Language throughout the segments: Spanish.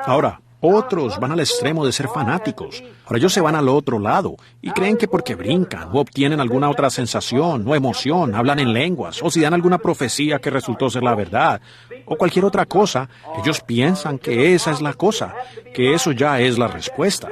Ahora, otros van al extremo de ser fanáticos. Ahora ellos se van al otro lado y creen que porque brincan o obtienen alguna otra sensación o emoción, hablan en lenguas, o si dan alguna profecía que resultó ser la verdad, o cualquier otra cosa, ellos piensan que esa es la cosa, que eso ya es la respuesta,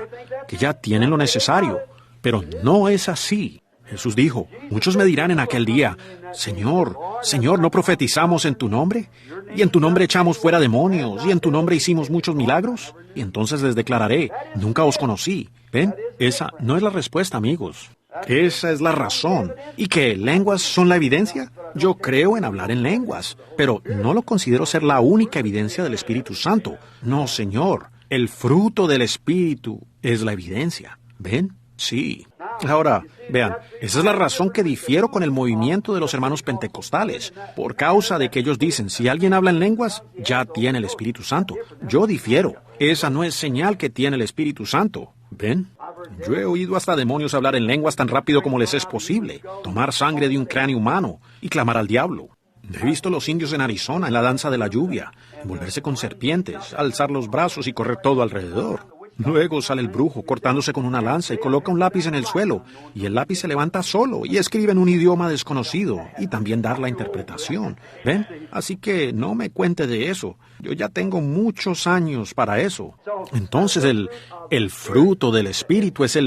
que ya tienen lo necesario. Pero no es así. Jesús dijo, muchos me dirán en aquel día, Señor, Señor, ¿no profetizamos en tu nombre? ¿Y en tu nombre echamos fuera demonios? ¿Y en tu nombre hicimos muchos milagros? Y entonces les declararé, nunca os conocí. ¿Ven? Esa no es la respuesta, amigos. Esa es la razón. ¿Y qué? ¿Lenguas son la evidencia? Yo creo en hablar en lenguas, pero no lo considero ser la única evidencia del Espíritu Santo. No, Señor. El fruto del Espíritu es la evidencia. ¿Ven? Sí. Ahora, vean, esa es la razón que difiero con el movimiento de los hermanos pentecostales, por causa de que ellos dicen, si alguien habla en lenguas, ya tiene el Espíritu Santo. Yo difiero. Esa no es señal que tiene el Espíritu Santo. ¿Ven? Yo he oído hasta demonios hablar en lenguas tan rápido como les es posible, tomar sangre de un cráneo humano y clamar al diablo. He visto los indios en Arizona en la danza de la lluvia, envolverse con serpientes, alzar los brazos y correr todo alrededor. Luego sale el brujo cortándose con una lanza y coloca un lápiz en el suelo, y el lápiz se levanta solo y escribe en un idioma desconocido, y también dar la interpretación. ¿Ven? Así que no me cuente de eso. Yo ya tengo muchos años para eso. Entonces el fruto del Espíritu es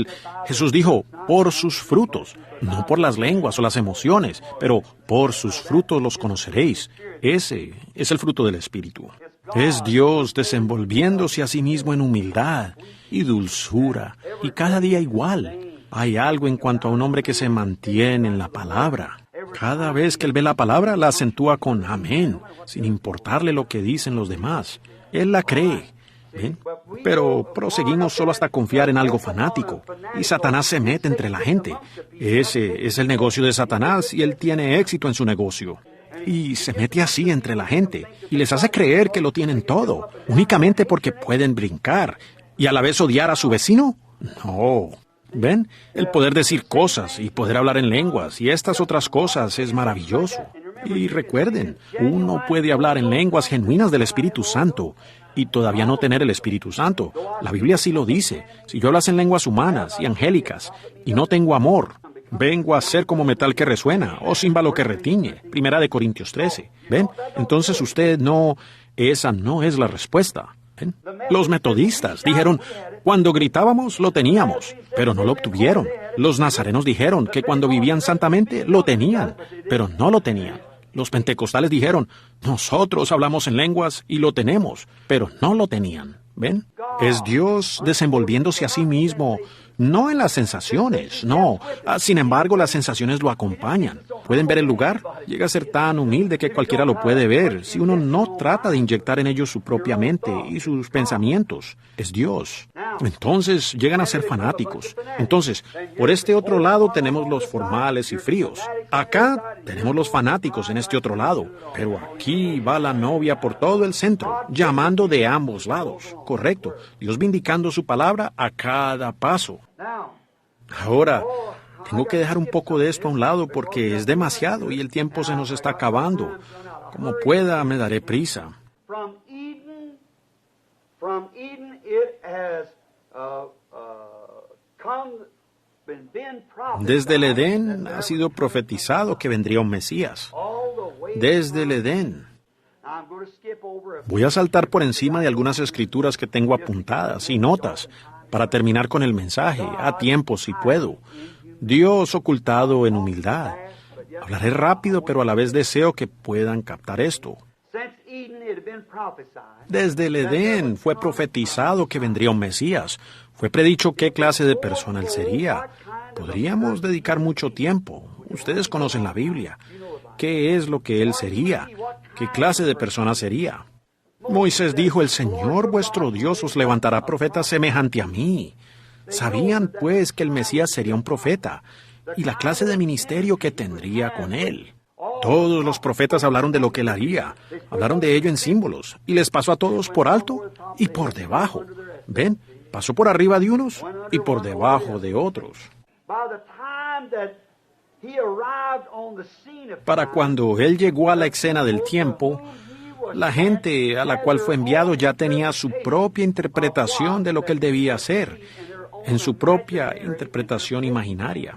Jesús dijo, por sus frutos, no por las lenguas o las emociones, pero por sus frutos los conoceréis. Ese es el fruto del Espíritu. Es Dios desenvolviéndose a sí mismo en humildad y dulzura, y cada día igual. Hay algo en cuanto a un hombre que se mantiene en la palabra. Cada vez que él ve la palabra, la acentúa con amén, sin importarle lo que dicen los demás. Él la cree. ¿Ven? Pero proseguimos solo hasta confiar en algo fanático, y Satanás se mete entre la gente. Ese es el negocio de Satanás, y él tiene éxito en su negocio. Y se mete así entre la gente, y les hace creer que lo tienen todo, únicamente porque pueden brincar, y a la vez odiar a su vecino. No. ¿Ven? El poder decir cosas, y poder hablar en lenguas, y estas otras cosas es maravilloso. Y recuerden, uno puede hablar en lenguas genuinas del Espíritu Santo, y todavía no tener el Espíritu Santo. La Biblia sí lo dice. Si yo hablas en lenguas humanas y angélicas, y no tengo amor, vengo a ser como metal que resuena, o címbalo que retiñe. 1 Corintios 13. ¿Ven? Entonces esa no es la respuesta. ¿Ven? Los metodistas dijeron, cuando gritábamos lo teníamos, pero no lo obtuvieron. Los nazarenos dijeron que cuando vivían santamente lo tenían, pero no lo tenían. Los pentecostales dijeron, nosotros hablamos en lenguas y lo tenemos, pero no lo tenían. ¿Ven? Es Dios desenvolviéndose a sí mismo, no en las sensaciones, no. Sin embargo, las sensaciones lo acompañan. ¿Pueden ver el lugar? Llega a ser tan humilde que cualquiera lo puede ver, si uno no trata de inyectar en ellos su propia mente y sus pensamientos. Es Dios. Entonces, llegan a ser fanáticos. Entonces, por este otro lado tenemos los formales y fríos. Acá tenemos los fanáticos en este otro lado. Pero aquí va la novia por todo el centro, llamando de ambos lados. Correcto. Dios vindicando su palabra a cada paso. Ahora, tengo que dejar un poco de esto a un lado porque es demasiado y el tiempo se nos está acabando. Como pueda, me daré prisa. Desde el Edén ha sido profetizado que vendría un Mesías. Desde el Edén. Voy a saltar por encima de algunas escrituras que tengo apuntadas y notas para terminar con el mensaje, a tiempo si puedo. Dios ocultado en humildad. Hablaré rápido, pero a la vez deseo que puedan captar esto. Desde el Edén fue profetizado que vendría un Mesías. Fue predicho qué clase de persona él sería. Podríamos dedicar mucho tiempo. Ustedes conocen la Biblia. ¿Qué es lo que él sería? ¿Qué clase de persona sería? Moisés dijo, el Señor vuestro Dios os levantará profeta semejante a mí. Sabían, pues, que el Mesías sería un profeta y la clase de ministerio que tendría con él. Todos los profetas hablaron de lo que él haría, hablaron de ello en símbolos, y les pasó a todos por alto y por debajo. ¿Ven? Pasó por arriba de unos y por debajo de otros. Para cuando él llegó a la escena del tiempo, La gente a la cual fue enviado ya tenía su propia interpretación de lo que él debía hacer, en su propia interpretación imaginaria.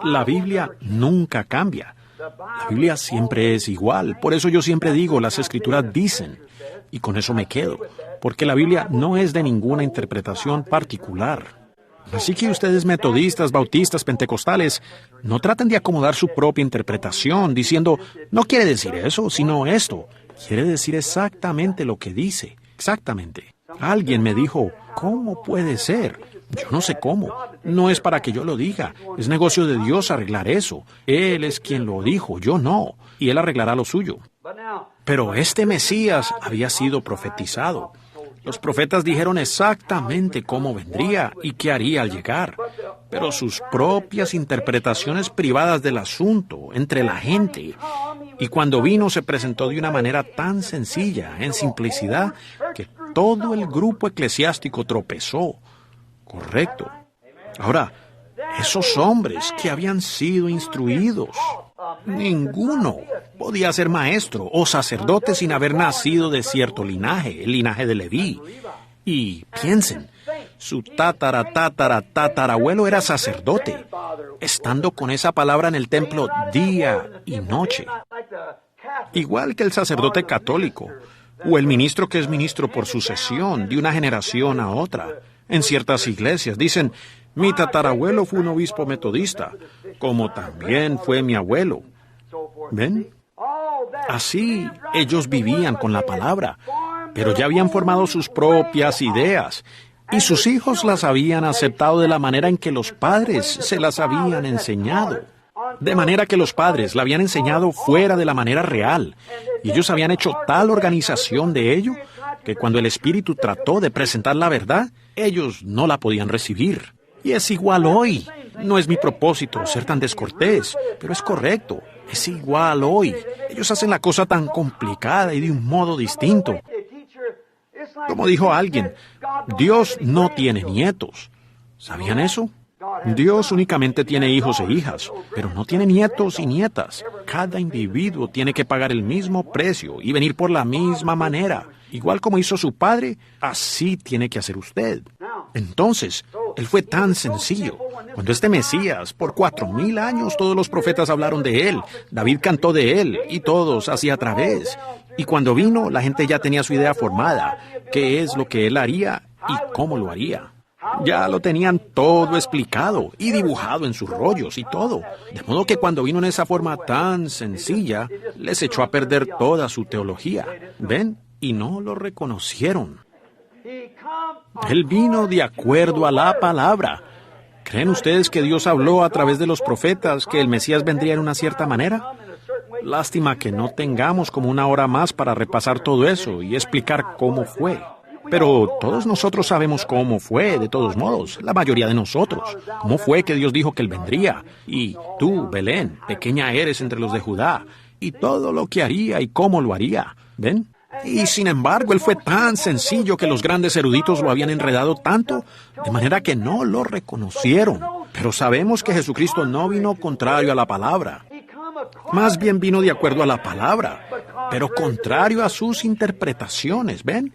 La Biblia nunca cambia. La Biblia siempre es igual. Por eso yo siempre digo, las Escrituras dicen, y con eso me quedo, porque la Biblia no es de ninguna interpretación particular. Así que ustedes metodistas, bautistas, pentecostales, no traten de acomodar su propia interpretación diciendo, no quiere decir eso, sino esto. Quiere decir exactamente lo que dice, exactamente. Alguien me dijo, ¿cómo puede ser? Yo no sé cómo. No es para que yo lo diga. Es negocio de Dios arreglar eso. Él es quien lo dijo, yo no. Y Él arreglará lo suyo. Pero este Mesías había sido profetizado. Los profetas dijeron exactamente cómo vendría y qué haría al llegar. Pero sus propias interpretaciones privadas del asunto, entre la gente. Y cuando vino se presentó de una manera tan sencilla, en simplicidad, que todo el grupo eclesiástico tropezó. Correcto. Ahora, esos hombres que habían sido instruidos, ninguno podía ser maestro o sacerdote sin haber nacido de cierto linaje, el linaje de Leví. Y piensen, su tatarabuelo era sacerdote, estando con esa palabra en el templo día y noche. Igual que el sacerdote católico, o el ministro que es ministro por sucesión de una generación a otra. En ciertas iglesias dicen, mi tatarabuelo fue un obispo metodista, como también fue mi abuelo. ¿Ven? Así ellos vivían con la palabra, pero ya habían formado sus propias ideas, y sus hijos las habían aceptado de la manera en que los padres se las habían enseñado. De manera que los padres la habían enseñado fuera de la manera real, y ellos habían hecho tal organización de ello, que cuando el Espíritu trató de presentar la verdad, ellos no la podían recibir. Y es igual hoy. No es mi propósito ser tan descortés, pero es correcto. Es igual hoy. Ellos hacen la cosa tan complicada y de un modo distinto. Como dijo alguien, Dios no tiene nietos. ¿Sabían eso? Dios únicamente tiene hijos e hijas, pero no tiene nietos y nietas. Cada individuo tiene que pagar el mismo precio y venir por la misma manera. Igual como hizo su padre, así tiene que hacer usted. Entonces, Él fue tan sencillo. Cuando este Mesías, por 4,000 años, todos los profetas hablaron de Él, David cantó de Él, y todos así a través. Y cuando vino, la gente ya tenía su idea formada, qué es lo que Él haría y cómo lo haría. Ya lo tenían todo explicado y dibujado en sus rollos y todo. De modo que cuando vino en esa forma tan sencilla, les echó a perder toda su teología. ¿Ven? Y no lo reconocieron. Él vino de acuerdo a la palabra. ¿Creen ustedes que Dios habló a través de los profetas que el Mesías vendría en una cierta manera? Lástima que no tengamos como una hora más para repasar todo eso y explicar cómo fue. Pero todos nosotros sabemos cómo fue, de todos modos, la mayoría de nosotros. ¿Cómo fue que Dios dijo que Él vendría? Y tú, Belén, pequeña eres entre los de Judá, y todo lo que haría y cómo lo haría. ¿Ven? Y sin embargo, Él fue tan sencillo que los grandes eruditos lo habían enredado tanto, de manera que no lo reconocieron. Pero sabemos que Jesucristo no vino contrario a la palabra. Más bien vino de acuerdo a la palabra, pero contrario a sus interpretaciones, ¿ven?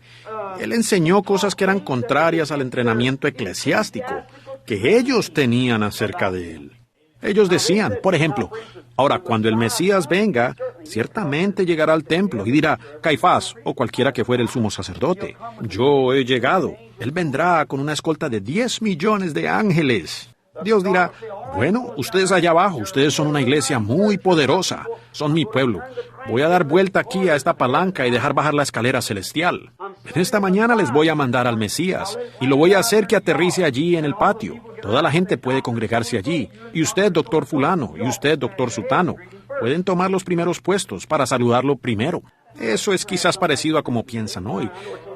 Él enseñó cosas que eran contrarias al entrenamiento eclesiástico que ellos tenían acerca de Él. Ellos decían, por ejemplo, ahora cuando el Mesías venga, ciertamente llegará al templo y dirá, Caifás o cualquiera que fuera el sumo sacerdote, yo he llegado. Él vendrá con una escolta de 10 millones de ángeles. Dios dirá, bueno, ustedes allá abajo, ustedes son una iglesia muy poderosa, son mi pueblo. Voy a dar vuelta aquí a esta palanca y dejar bajar la escalera celestial. En esta mañana les voy a mandar al Mesías y lo voy a hacer que aterrice allí en el patio. Toda la gente puede congregarse allí. Y usted, doctor fulano, y usted, doctor sutano, pueden tomar los primeros puestos para saludarlo primero. Eso es quizás parecido a como piensan hoy.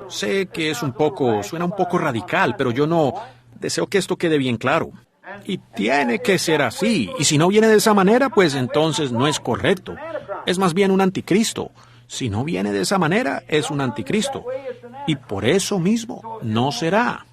Sé que suena un poco radical, pero yo no deseo que esto quede bien claro. Y tiene que ser así. Y si no viene de esa manera, pues entonces no es correcto. Es más bien un anticristo. Si no viene de esa manera, es un anticristo. Y por eso mismo no será.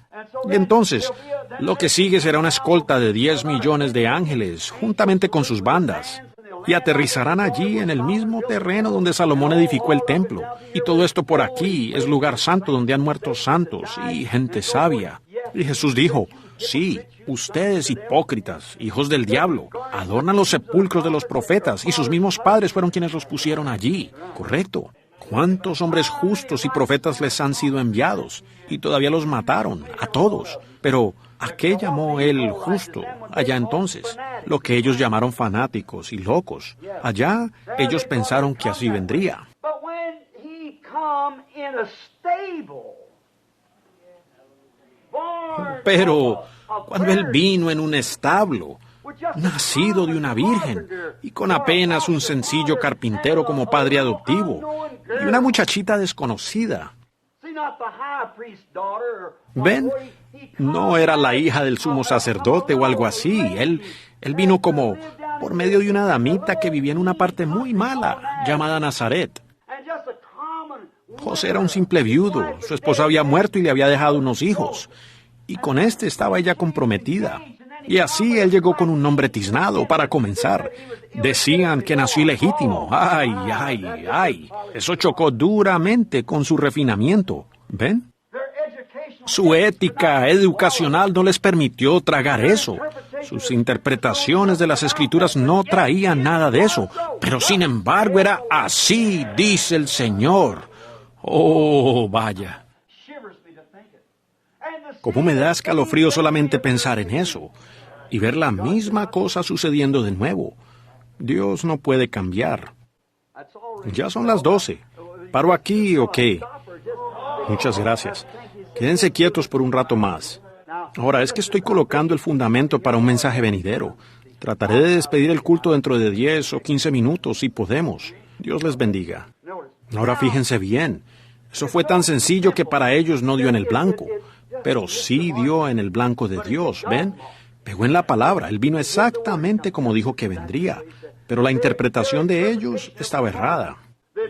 Y entonces, lo que sigue será una escolta de 10 millones de ángeles, juntamente con sus bandas. y aterrizarán allí en el mismo terreno donde Salomón edificó el templo. Y todo esto por aquí es lugar santo donde han muerto santos y gente sabia. Y Jesús dijo, sí, ustedes hipócritas, hijos del diablo, adornan los sepulcros de los profetas y sus mismos padres fueron quienes los pusieron allí. Correcto. ¿Cuántos hombres justos y profetas les han sido enviados? Y todavía los mataron, a todos. Pero, ¿a qué llamó él justo allá entonces? Lo que ellos llamaron fanáticos y locos. Allá, ellos pensaron que así vendría. Pero, cuando él vino en un establo, nacido de una virgen, y con apenas un sencillo carpintero como padre adoptivo, y una muchachita desconocida. ¿Ven? No era la hija del sumo sacerdote o algo así. Él vino como por medio de una damita que vivía en una parte muy mala, llamada Nazaret. José era un simple viudo. Su esposa había muerto y le había dejado unos hijos. Y con este estaba ella comprometida. Y así él llegó con un nombre tiznado para comenzar. Decían que nació ilegítimo. ¡Ay, ay, ay! Eso chocó duramente con su refinamiento. ¿Ven? Su ética educacional no les permitió tragar eso. Sus interpretaciones de las Escrituras no traían nada de eso. Pero sin embargo era así, dice el Señor. ¡Oh, vaya! ¿Cómo me da escalofrío solamente pensar en eso? Y ver la misma cosa sucediendo de nuevo. Dios no puede cambiar. Ya son las 12. ¿Paro aquí o qué? Muchas gracias. Quédense quietos por un rato más. Ahora, es que estoy colocando el fundamento para un mensaje venidero. Trataré de despedir el culto dentro de 10 o 15 minutos, si podemos. Dios les bendiga. Ahora fíjense bien. Eso fue tan sencillo que para ellos no dio en el blanco. Pero sí dio en el blanco de Dios, ¿ven? Pegó en la palabra. Él vino exactamente como dijo que vendría. Pero la interpretación de ellos estaba errada.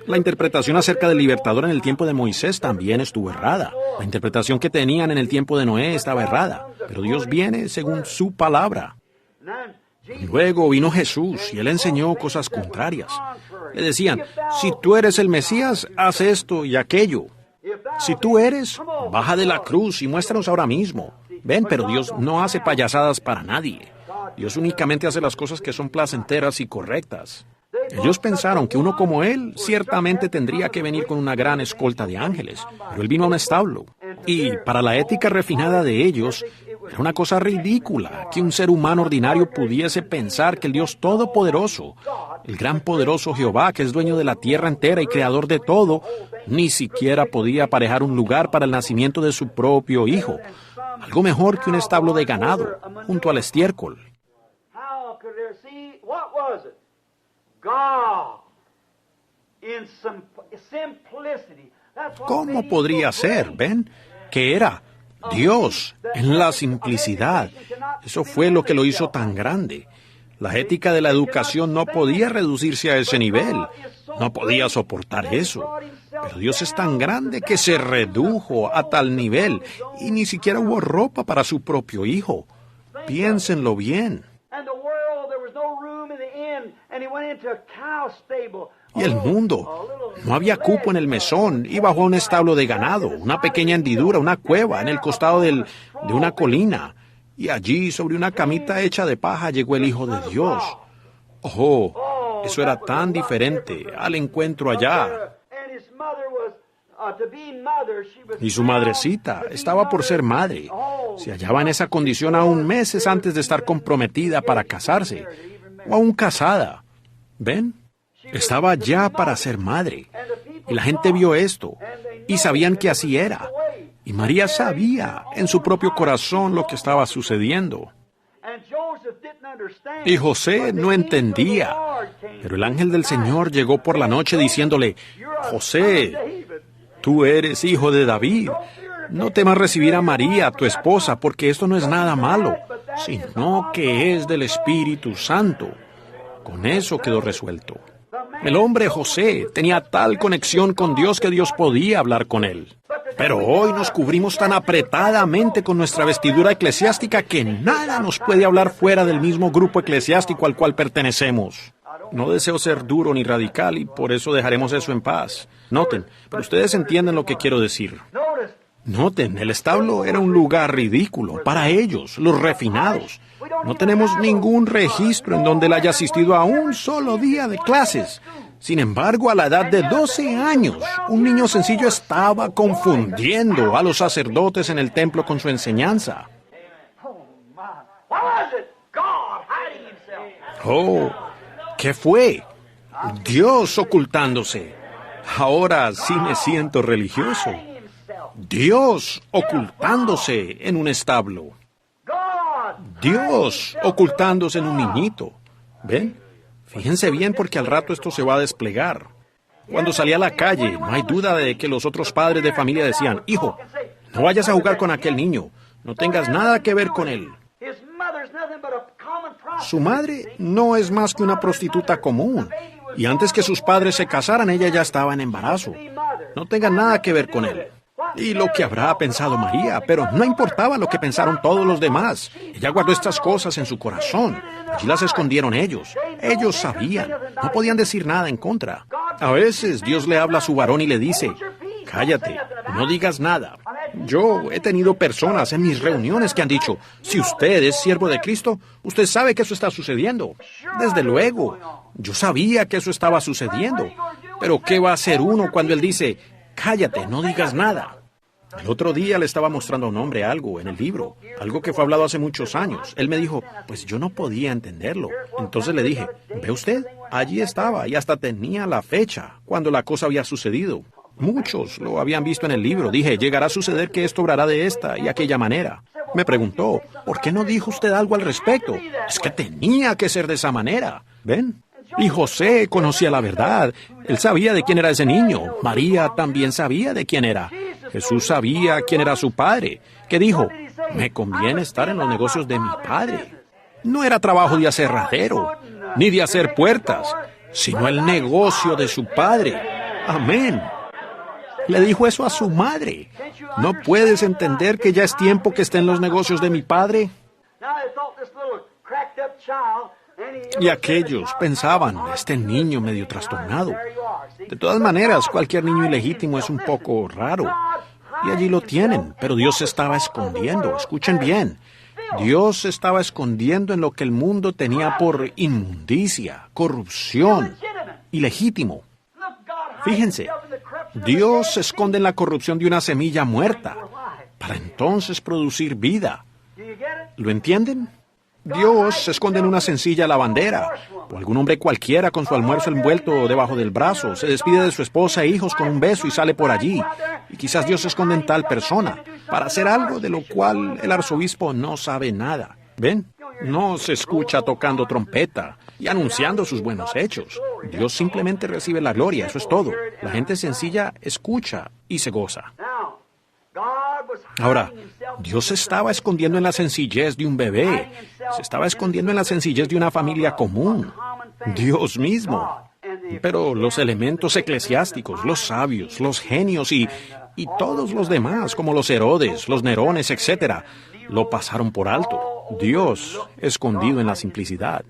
La interpretación acerca del libertador en el tiempo de Moisés también estuvo errada. La interpretación que tenían en el tiempo de Noé estaba errada. Pero Dios viene según su palabra. Luego vino Jesús y él enseñó cosas contrarias. Le decían, si tú eres el Mesías, haz esto y aquello. Si tú eres, baja de la cruz y muéstranos ahora mismo. Ven, pero Dios no hace payasadas para nadie. Dios únicamente hace las cosas que son placenteras y correctas. Ellos pensaron que uno como él ciertamente tendría que venir con una gran escolta de ángeles, pero él vino a un establo. Y para la ética refinada de ellos, era una cosa ridícula que un ser humano ordinario pudiese pensar que el Dios Todopoderoso, el gran poderoso Jehová, que es dueño de la tierra entera y creador de todo, ni siquiera podía aparejar un lugar para el nacimiento de su propio hijo. Algo mejor que un establo de ganado, junto al estiércol. ¿Cómo podría ser? ¿Ven? ¿Qué era? Dios, en la simplicidad. Eso fue lo que lo hizo tan grande. La ética de la educación no podía reducirse a ese nivel. No podía soportar eso. Pero Dios es tan grande que se redujo a tal nivel y ni siquiera hubo ropa para su propio hijo. Piénsenlo bien. Y el mundo. No había cupo en el mesón y bajó a un establo de ganado, una pequeña hendidura, una cueva en el costado de una colina. Y allí, sobre una camita hecha de paja, llegó el Hijo de Dios. Oh, eso era tan diferente al encuentro allá. Y su madrecita estaba por ser madre. Se hallaba en esa condición aún meses antes de estar comprometida para casarse, o aún casada. ¿Ven? Estaba ya para ser madre. Y la gente vio esto, y sabían que así era. Y María sabía en su propio corazón lo que estaba sucediendo. Y José no entendía. Pero el ángel del Señor llegó por la noche diciéndole, José, tú eres hijo de David. No temas recibir a María, tu esposa, porque esto no es nada malo, sino que es del Espíritu Santo. Con eso quedó resuelto. El hombre José tenía tal conexión con Dios que Dios podía hablar con él. Pero hoy nos cubrimos tan apretadamente con nuestra vestidura eclesiástica que nada nos puede hablar fuera del mismo grupo eclesiástico al cual pertenecemos. No deseo ser duro ni radical y por eso dejaremos eso en paz. Noten, pero ustedes entienden lo que quiero decir. Noten, el establo era un lugar ridículo para ellos, los refinados. No tenemos ningún registro en donde él haya asistido a un solo día de clases. Sin embargo, a la edad de 12 años, un niño sencillo estaba confundiendo a los sacerdotes en el templo con su enseñanza. Oh, ¿qué fue? Dios ocultándose. Ahora sí me siento religioso. Dios ocultándose en un establo. Dios ocultándose en un niñito. ¿Ven? Fíjense bien porque al rato esto se va a desplegar. Cuando salí a la calle, no hay duda de que los otros padres de familia decían, hijo, no vayas a jugar con aquel niño, no tengas nada que ver con él. Su madre no es más que una prostituta común, y antes que sus padres se casaran, ella ya estaba en embarazo. No tengan nada que ver con él. Y lo que habrá pensado María, pero no importaba lo que pensaron todos los demás. Ella guardó estas cosas en su corazón. Allí las escondieron ellos. Ellos sabían. No podían decir nada en contra. A veces Dios le habla a su varón y le dice, cállate, no digas nada. Yo he tenido personas en mis reuniones que han dicho, si usted es siervo de Cristo, usted sabe que eso está sucediendo. Desde luego, yo sabía que eso estaba sucediendo. Pero ¿qué va a hacer uno cuando él dice, cállate, no digas nada? El otro día le estaba mostrando a un hombre algo en el libro, algo que fue hablado hace muchos años. Él me dijo, pues yo no podía entenderlo. Entonces le dije, ¿ve usted? Allí estaba y hasta tenía la fecha cuando la cosa había sucedido. Muchos lo habían visto en el libro. Dije, llegará a suceder que esto obrará de esta y aquella manera. Me preguntó, ¿por qué no dijo usted algo al respecto? Es que tenía que ser de esa manera. ¿Ven? Y José conocía la verdad. Él sabía de quién era ese niño. María también sabía de quién era. Jesús sabía quién era su padre. ¿Qué dijo? Me conviene estar en los negocios de mi padre. No era trabajo de aserradero, ni de hacer puertas, sino el negocio de su padre. Amén. Le dijo eso a su madre. ¿No puedes entender que ya es tiempo que esté en los negocios de mi padre? Y aquellos pensaban, este niño medio trastornado. De todas maneras, cualquier niño ilegítimo es un poco raro. Y allí lo tienen, pero Dios se estaba escondiendo. Escuchen bien. Dios se estaba escondiendo en lo que el mundo tenía por inmundicia, corrupción, ilegítimo. Fíjense, Dios se esconde en la corrupción de una semilla muerta, para entonces producir vida. ¿Lo entienden? Dios se esconde en una sencilla lavandera, o algún hombre cualquiera con su almuerzo envuelto debajo del brazo, se despide de su esposa e hijos con un beso y sale por allí. Y quizás Dios se esconde en tal persona, para hacer algo de lo cual el arzobispo no sabe nada. ¿Ven? No se escucha tocando trompeta y anunciando sus buenos hechos. Dios simplemente recibe la gloria, eso es todo. La gente sencilla escucha y se goza. Ahora, Dios se estaba escondiendo en la sencillez de un bebé. Se estaba escondiendo en la sencillez de una familia común. Dios mismo. Pero los elementos eclesiásticos, los sabios, los genios y todos los demás, como los Herodes, los Nerones, etc., lo pasaron por alto. Dios escondido en la simplicidad.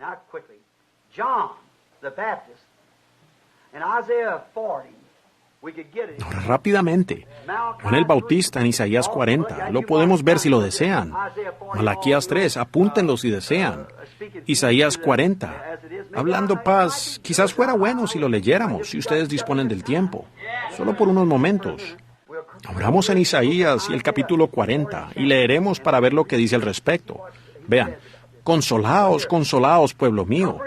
Ahora, rápidamente, Juan el Bautista en Isaías 40, lo podemos ver si lo desean. Malaquías 3, apúntenlo si desean. Isaías 40, hablando paz, quizás fuera bueno si lo leyéramos, si ustedes disponen del tiempo, solo por unos momentos. Abramos en Isaías y el capítulo 40 y leeremos para ver lo que dice al respecto. Vean, consolaos, consolaos, pueblo mío.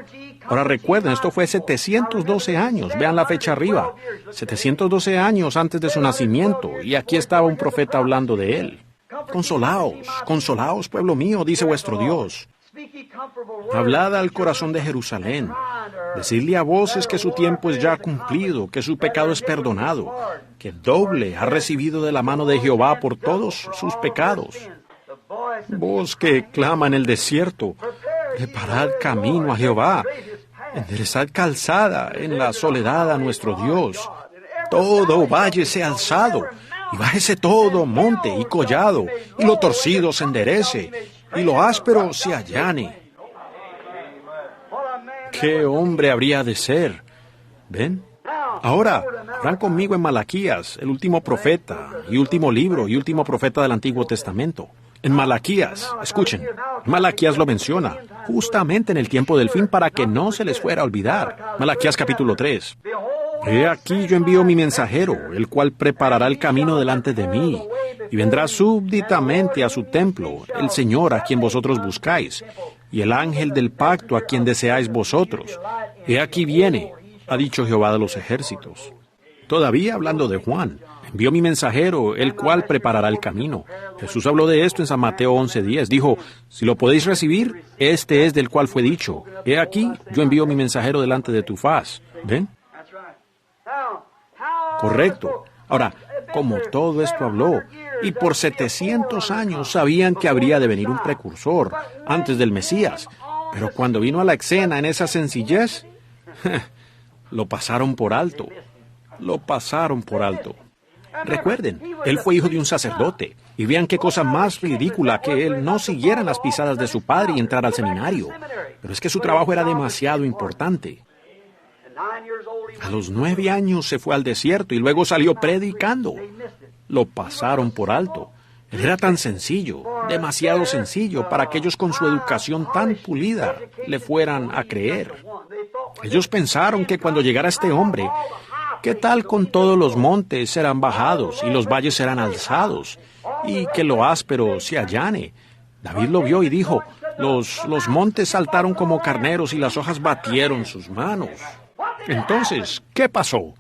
Ahora recuerden, esto fue 712 años, vean la fecha arriba, 712 años antes de su nacimiento, y aquí estaba un profeta hablando de él. Consolaos, consolaos, pueblo mío, dice vuestro Dios. Hablad al corazón de Jerusalén, decidle a voces que su tiempo es ya cumplido, que su pecado es perdonado, que doble ha recibido de la mano de Jehová por todos sus pecados. Voz que clama en el desierto, preparad camino a Jehová, enderezad calzada en la soledad a nuestro Dios. Todo valle sea alzado, y bájese todo monte y collado, y lo torcido se enderece, y lo áspero se allane. ¿Qué hombre habría de ser? ¿Ven? Ahora, van conmigo en Malaquías, el último profeta, y último libro, y último profeta del Antiguo Testamento. En Malaquías, escuchen, Malaquías lo menciona, justamente en el tiempo del fin para que no se les fuera a olvidar. Malaquías capítulo 3. He aquí yo envío mi mensajero, el cual preparará el camino delante de mí, y vendrá súbditamente a su templo, el Señor a quien vosotros buscáis, y el ángel del pacto a quien deseáis vosotros. He aquí viene, ha dicho Jehová de los ejércitos. Todavía hablando de Juan, envió mi mensajero, el cual preparará el camino. Jesús habló de esto en San Mateo 11:10. Dijo, si lo podéis recibir, este es del cual fue dicho. He aquí, yo envío mi mensajero delante de tu faz. ¿Ven? Correcto. Ahora, como todo esto habló, y por 700 años sabían que habría de venir un precursor, antes del Mesías. Pero cuando vino a la escena en esa sencillez, lo pasaron por alto. Lo pasaron por alto. Recuerden, él fue hijo de un sacerdote, y vean qué cosa más ridícula que él no siguiera en las pisadas de su padre y entrara al seminario. Pero es que su trabajo era demasiado importante. A los 9 años se fue al desierto y luego salió predicando. Lo pasaron por alto. Él era tan sencillo, demasiado sencillo, para que ellos con su educación tan pulida le fueran a creer. Ellos pensaron que cuando llegara este hombre, ¿qué tal con todos los montes serán bajados y los valles serán alzados, y que lo áspero se allane? David lo vio y dijo, los montes saltaron como carneros y las hojas batieron sus manos. Entonces, ¿qué pasó?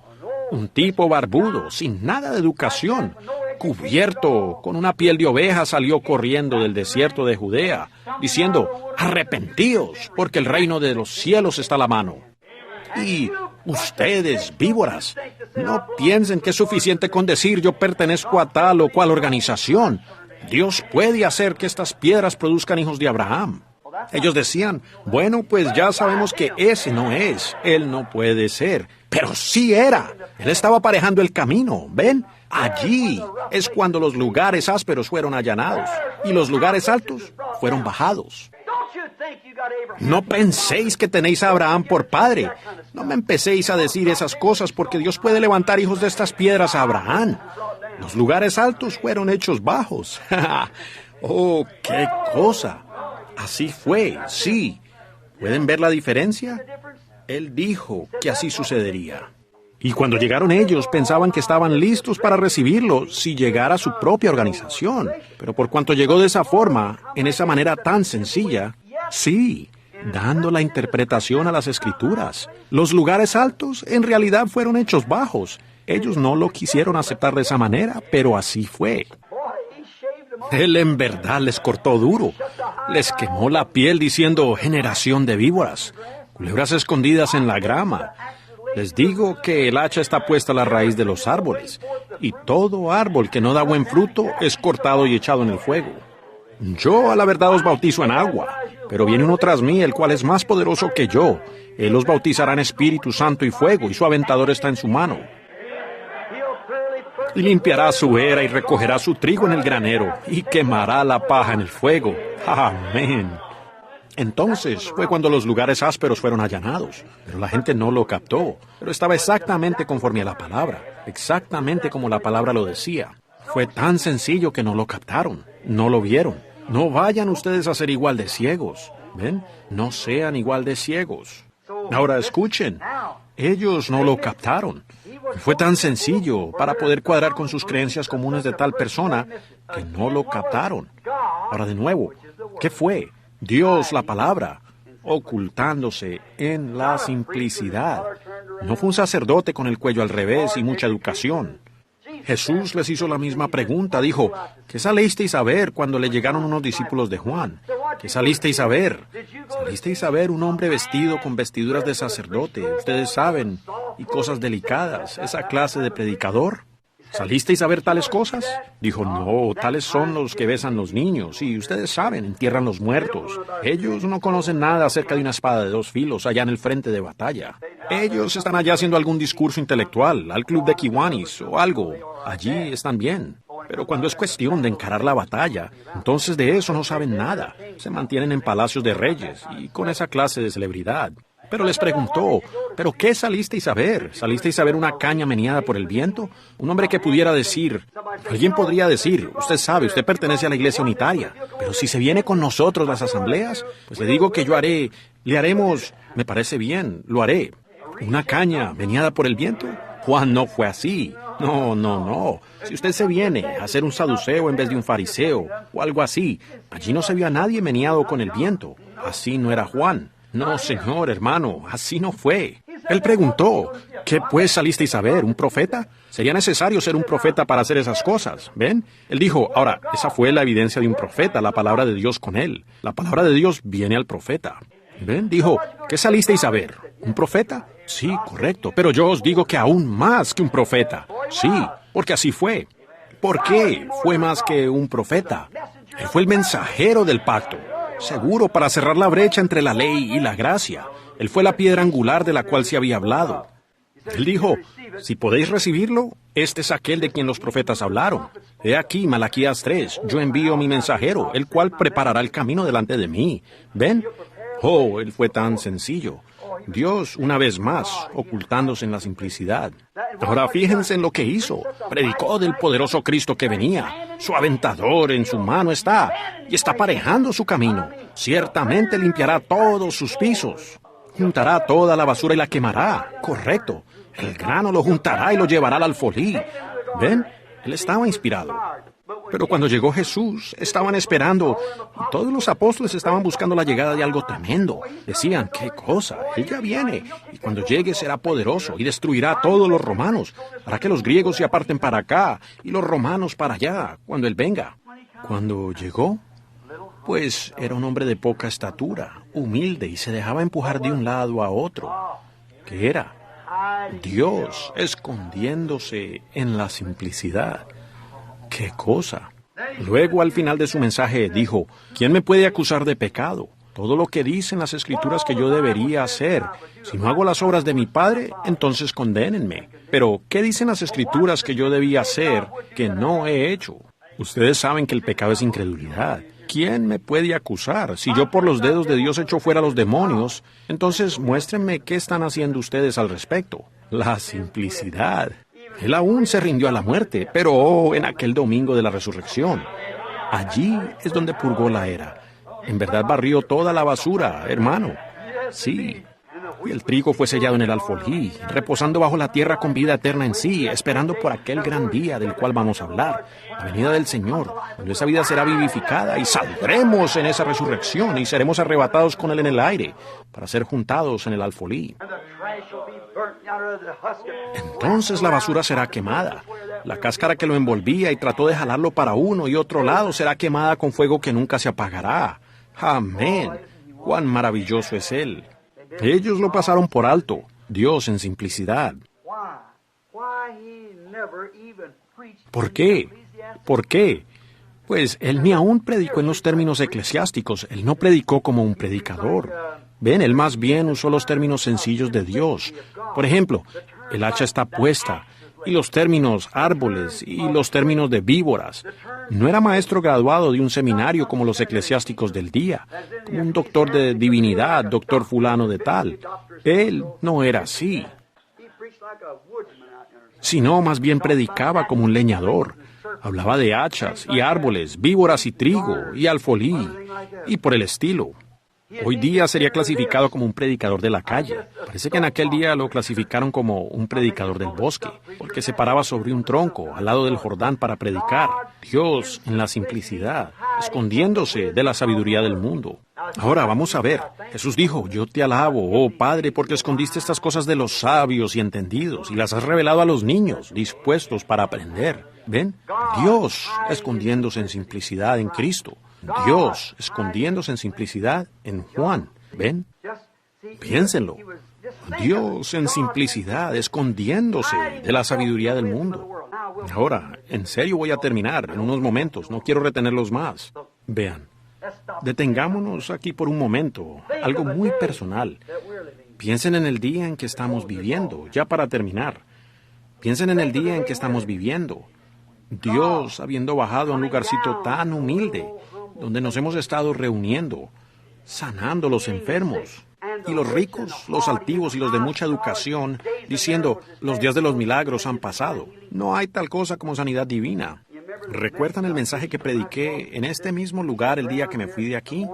Un tipo barbudo, sin nada de educación, cubierto con una piel de oveja, salió corriendo del desierto de Judea, diciendo, arrepentíos, porque el reino de los cielos está a la mano. Y ustedes, víboras, no piensen que es suficiente con decir yo pertenezco a tal o cual organización. Dios puede hacer que estas piedras produzcan hijos de Abraham. Ellos decían, bueno, pues ya sabemos que ese no es, él no puede ser, pero sí era. Él estaba aparejando el camino, ¿ven? Allí es cuando los lugares ásperos fueron allanados y los lugares altos fueron bajados. No penséis que tenéis a Abraham por padre. No me empecéis a decir esas cosas porque Dios puede levantar hijos de estas piedras a Abraham. Los lugares altos fueron hechos bajos. ¡Oh, qué cosa! Así fue, sí. ¿Pueden ver la diferencia? Él dijo que así sucedería. Y cuando llegaron ellos, pensaban que estaban listos para recibirlo si llegara su propia organización. Pero por cuanto llegó de esa forma, en esa manera tan sencilla, sí, dando la interpretación a las Escrituras. Los lugares altos en realidad fueron hechos bajos. Ellos no lo quisieron aceptar de esa manera, pero así fue. Él en verdad les cortó duro. Les quemó la piel diciendo, generación de víboras, culebras escondidas en la grama. Les digo que el hacha está puesta a la raíz de los árboles, y todo árbol que no da buen fruto es cortado y echado en el fuego. Yo a la verdad os bautizo en agua, pero viene uno tras mí, el cual es más poderoso que yo. Él os bautizará en Espíritu Santo y fuego, y su aventador está en su mano. Y limpiará su era y recogerá su trigo en el granero, y quemará la paja en el fuego. Amén. Entonces fue cuando los lugares ásperos fueron allanados, pero la gente no lo captó, pero estaba exactamente conforme a la palabra, exactamente como la palabra lo decía. Fue tan sencillo que no lo captaron, no lo vieron. No vayan ustedes a ser igual de ciegos, ¿ven? No sean igual de ciegos. Ahora escuchen, ellos no lo captaron. Fue tan sencillo para poder cuadrar con sus creencias comunes de tal persona que no lo captaron. Ahora de nuevo, ¿qué fue? Dios, la palabra, ocultándose en la simplicidad. No fue un sacerdote con el cuello al revés y mucha educación. Jesús les hizo la misma pregunta. Dijo, ¿qué salisteis a ver cuando le llegaron unos discípulos de Juan? ¿Qué salisteis a ver? Salisteis a ver un hombre vestido con vestiduras de sacerdote, ustedes saben, y cosas delicadas, esa clase de predicador. ¿Salisteis a ver tales cosas? Dijo, no, tales son los que besan los niños, y ustedes saben, entierran los muertos. Ellos no conocen nada acerca de una espada de 2 filos allá en el frente de batalla. Ellos están allá haciendo algún discurso intelectual, al club de Kiwanis o algo. Allí están bien. Pero cuando es cuestión de encarar la batalla, entonces de eso no saben nada. Se mantienen en palacios de reyes y con esa clase de celebridad. Pero les preguntó, ¿pero qué salisteis a ver? ¿Salisteis a ver una caña meneada por el viento? Un hombre que pudiera decir, alguien podría decir, usted sabe, usted pertenece a la iglesia unitaria, pero si se viene con nosotros las asambleas, pues le digo que le haremos, me parece bien, lo haré. ¿Una caña meneada por el viento? Juan no fue así. No. Si usted se viene a ser un saduceo en vez de un fariseo o algo así, allí no se vio a nadie meneado con el viento. Así no era Juan. No, señor, hermano, así no fue. Él preguntó, ¿qué pues salisteis a ver? ¿Un profeta? Sería necesario ser un profeta para hacer esas cosas, ¿ven? Él dijo, ahora, esa fue la evidencia de un profeta, la palabra de Dios con él. La palabra de Dios viene al profeta. ¿Ven? Dijo, ¿qué salisteis a ver? ¿Un profeta? Sí, correcto, pero yo os digo que aún más que un profeta. Sí, porque así fue. ¿Por qué fue más que un profeta? Él fue el mensajero del pacto, seguro para cerrar la brecha entre la ley y la gracia. Él fue la piedra angular de la cual se había hablado. Él dijo, si podéis recibirlo, este es aquel de quien los profetas hablaron. He aquí, Malaquías 3, yo envío mi mensajero, el cual preparará el camino delante de mí. ¿Ven? Oh, él fue tan sencillo. Dios, una vez más, ocultándose en la simplicidad. Ahora fíjense en lo que hizo. Predicó del poderoso Cristo que venía. Su aventador en su mano está, y está aparejando su camino. Ciertamente limpiará todos sus pisos. Juntará toda la basura y la quemará. Correcto. El grano lo juntará y lo llevará al alfolí. ¿Ven? Él estaba inspirado. Pero cuando llegó Jesús, estaban esperando, y todos los apóstoles estaban buscando la llegada de algo tremendo. Decían, ¿qué cosa? Él ya viene, y cuando llegue será poderoso, y destruirá a todos los romanos. Hará que los griegos se aparten para acá, y los romanos para allá, cuando Él venga. Cuando llegó, pues era un hombre de poca estatura, humilde, y se dejaba empujar de un lado a otro. ¿Qué era? Dios escondiéndose en la simplicidad. ¡Qué cosa! Luego, al final de su mensaje, dijo, ¿quién me puede acusar de pecado? Todo lo que dicen las Escrituras que yo debería hacer. Si no hago las obras de mi Padre, entonces condénenme. Pero, ¿qué dicen las Escrituras que yo debía hacer que no he hecho? Ustedes saben que el pecado es incredulidad. ¿Quién me puede acusar? Si yo por los dedos de Dios echo fuera a los demonios, entonces muéstrenme qué están haciendo ustedes al respecto. La simplicidad. Él aún se rindió a la muerte, pero en aquel domingo de la resurrección. Allí es donde purgó la era. En verdad barrió toda la basura, hermano. Sí. Y el trigo fue sellado en el alfolí, reposando bajo la tierra con vida eterna en sí, esperando por aquel gran día del cual vamos a hablar, la venida del Señor, cuando esa vida será vivificada y saldremos en esa resurrección y seremos arrebatados con Él en el aire para ser juntados en el alfolí. Entonces la basura será quemada. La cáscara que lo envolvía y trató de jalarlo para uno y otro lado será quemada con fuego que nunca se apagará. Amén. Cuán maravilloso es Él. Ellos lo pasaron por alto, Dios en simplicidad. ¿Por qué? ¿Por qué? Pues Él ni aún predicó en los términos eclesiásticos, Él no predicó como un predicador. Ven, Él más bien usó los términos sencillos de Dios. Por ejemplo, el hacha está puesta, y los términos árboles, y los términos de víboras. No era maestro graduado de un seminario como los eclesiásticos del día, como un doctor de divinidad, doctor fulano de tal. Él no era así, sino más bien predicaba como un leñador. Hablaba de hachas y árboles, víboras y trigo, y alfolí, y por el estilo. Hoy día sería clasificado como un predicador de la calle. Parece que en aquel día lo clasificaron como un predicador del bosque, porque se paraba sobre un tronco al lado del Jordán para predicar. Dios en la simplicidad, escondiéndose de la sabiduría del mundo. Ahora vamos a ver. Jesús dijo, yo te alabo, oh Padre, porque escondiste estas cosas de los sabios y entendidos y las has revelado a los niños, dispuestos para aprender. ¿Ven? Dios escondiéndose en simplicidad en Cristo. Dios escondiéndose en simplicidad en Juan. ¿Ven? Piénsenlo. Dios en simplicidad, escondiéndose de la sabiduría del mundo. Ahora, en serio voy a terminar en unos momentos. No quiero retenerlos más. Vean, detengámonos aquí por un momento. Algo muy personal. Piensen en el día en que estamos viviendo, ya para terminar. Piensen en el día en que estamos viviendo. Dios habiendo bajado a un lugarcito tan humilde, donde nos hemos estado reuniendo, sanando los enfermos, Y los ricos, los altivos y los de mucha educación, diciendo, los días de los milagros han pasado. No hay tal cosa como sanidad divina. ¿Recuerdan el mensaje que prediqué en este mismo lugar el día que me fui de aquí?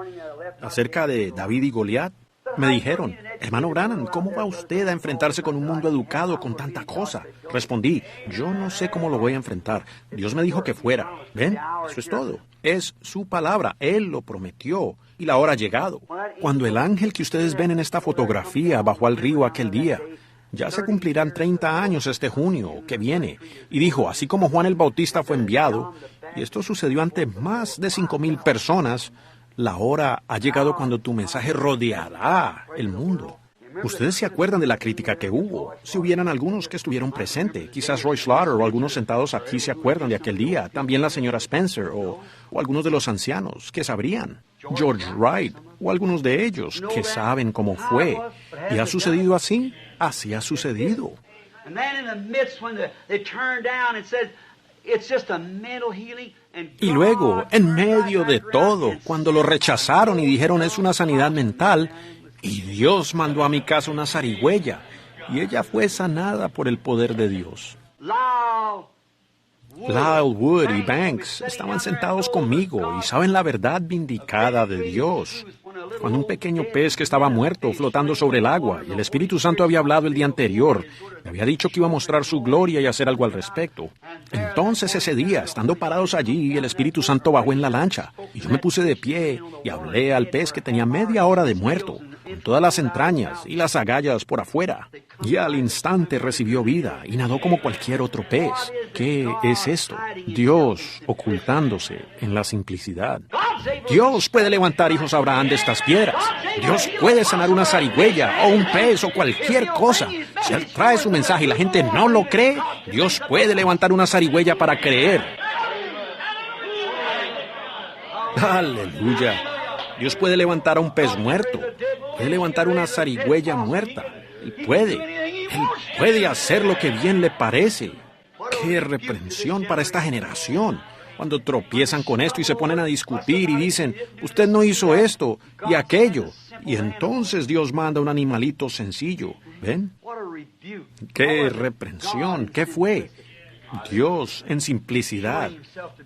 Acerca de David y Goliat. Me dijeron, hermano Branham, ¿cómo va usted a enfrentarse con un mundo educado con tanta cosa? Respondí, yo no sé cómo lo voy a enfrentar. Dios me dijo que fuera. ¿Ven? Eso es todo. Es su palabra. Él lo prometió. Y la hora ha llegado. Cuando el ángel que ustedes ven en esta fotografía bajó al río aquel día, ya se cumplirán 30 años este junio que viene. Y dijo, así como Juan el Bautista fue enviado, y esto sucedió ante más de 5,000 personas, la hora ha llegado cuando tu mensaje rodeará el mundo. Ustedes se acuerdan de la crítica que hubo. Si hubieran algunos que estuvieron presentes, quizás Roy Slaughter o algunos sentados aquí se acuerdan de aquel día, también la señora Spencer o algunos de los ancianos que sabrían, George Wright o algunos de ellos que saben cómo fue. ¿Y ha sucedido así? Así ha sucedido. Y luego, en medio de todo, cuando lo rechazaron y dijeron es una sanidad mental, y Dios mandó a mi casa una zarigüeya, y ella fue sanada por el poder de Dios. Lyle, Wood y Banks estaban sentados conmigo y saben la verdad vindicada de Dios. Cuando un pequeño pez que estaba muerto flotando sobre el agua y el Espíritu Santo había hablado el día anterior, me había dicho que iba a mostrar su gloria y hacer algo al respecto. Entonces ese día, estando parados allí, el Espíritu Santo bajó en la lancha y yo me puse de pie y hablé al pez que tenía media hora de muerto, con todas las entrañas y las agallas por afuera. Y al instante recibió vida y nadó como cualquier otro pez. ¿Qué es esto? Dios ocultándose en la simplicidad. Dios puede levantar hijos a Abraham de estas piedras. Dios puede sanar una zarigüeya o un pez o cualquier cosa. Si Él trae su mensaje y la gente no lo cree, Dios puede levantar una zarigüeya para creer. Aleluya. Dios puede levantar a un pez muerto. Puede levantar una zarigüeya muerta. Él puede hacer lo que bien le parece. ¡Qué reprensión para esta generación! Cuando tropiezan con esto y se ponen a discutir y dicen, usted no hizo esto y aquello. Y entonces Dios manda un animalito sencillo. ¿Ven? ¡Qué reprensión! ¿Qué fue? Dios en simplicidad.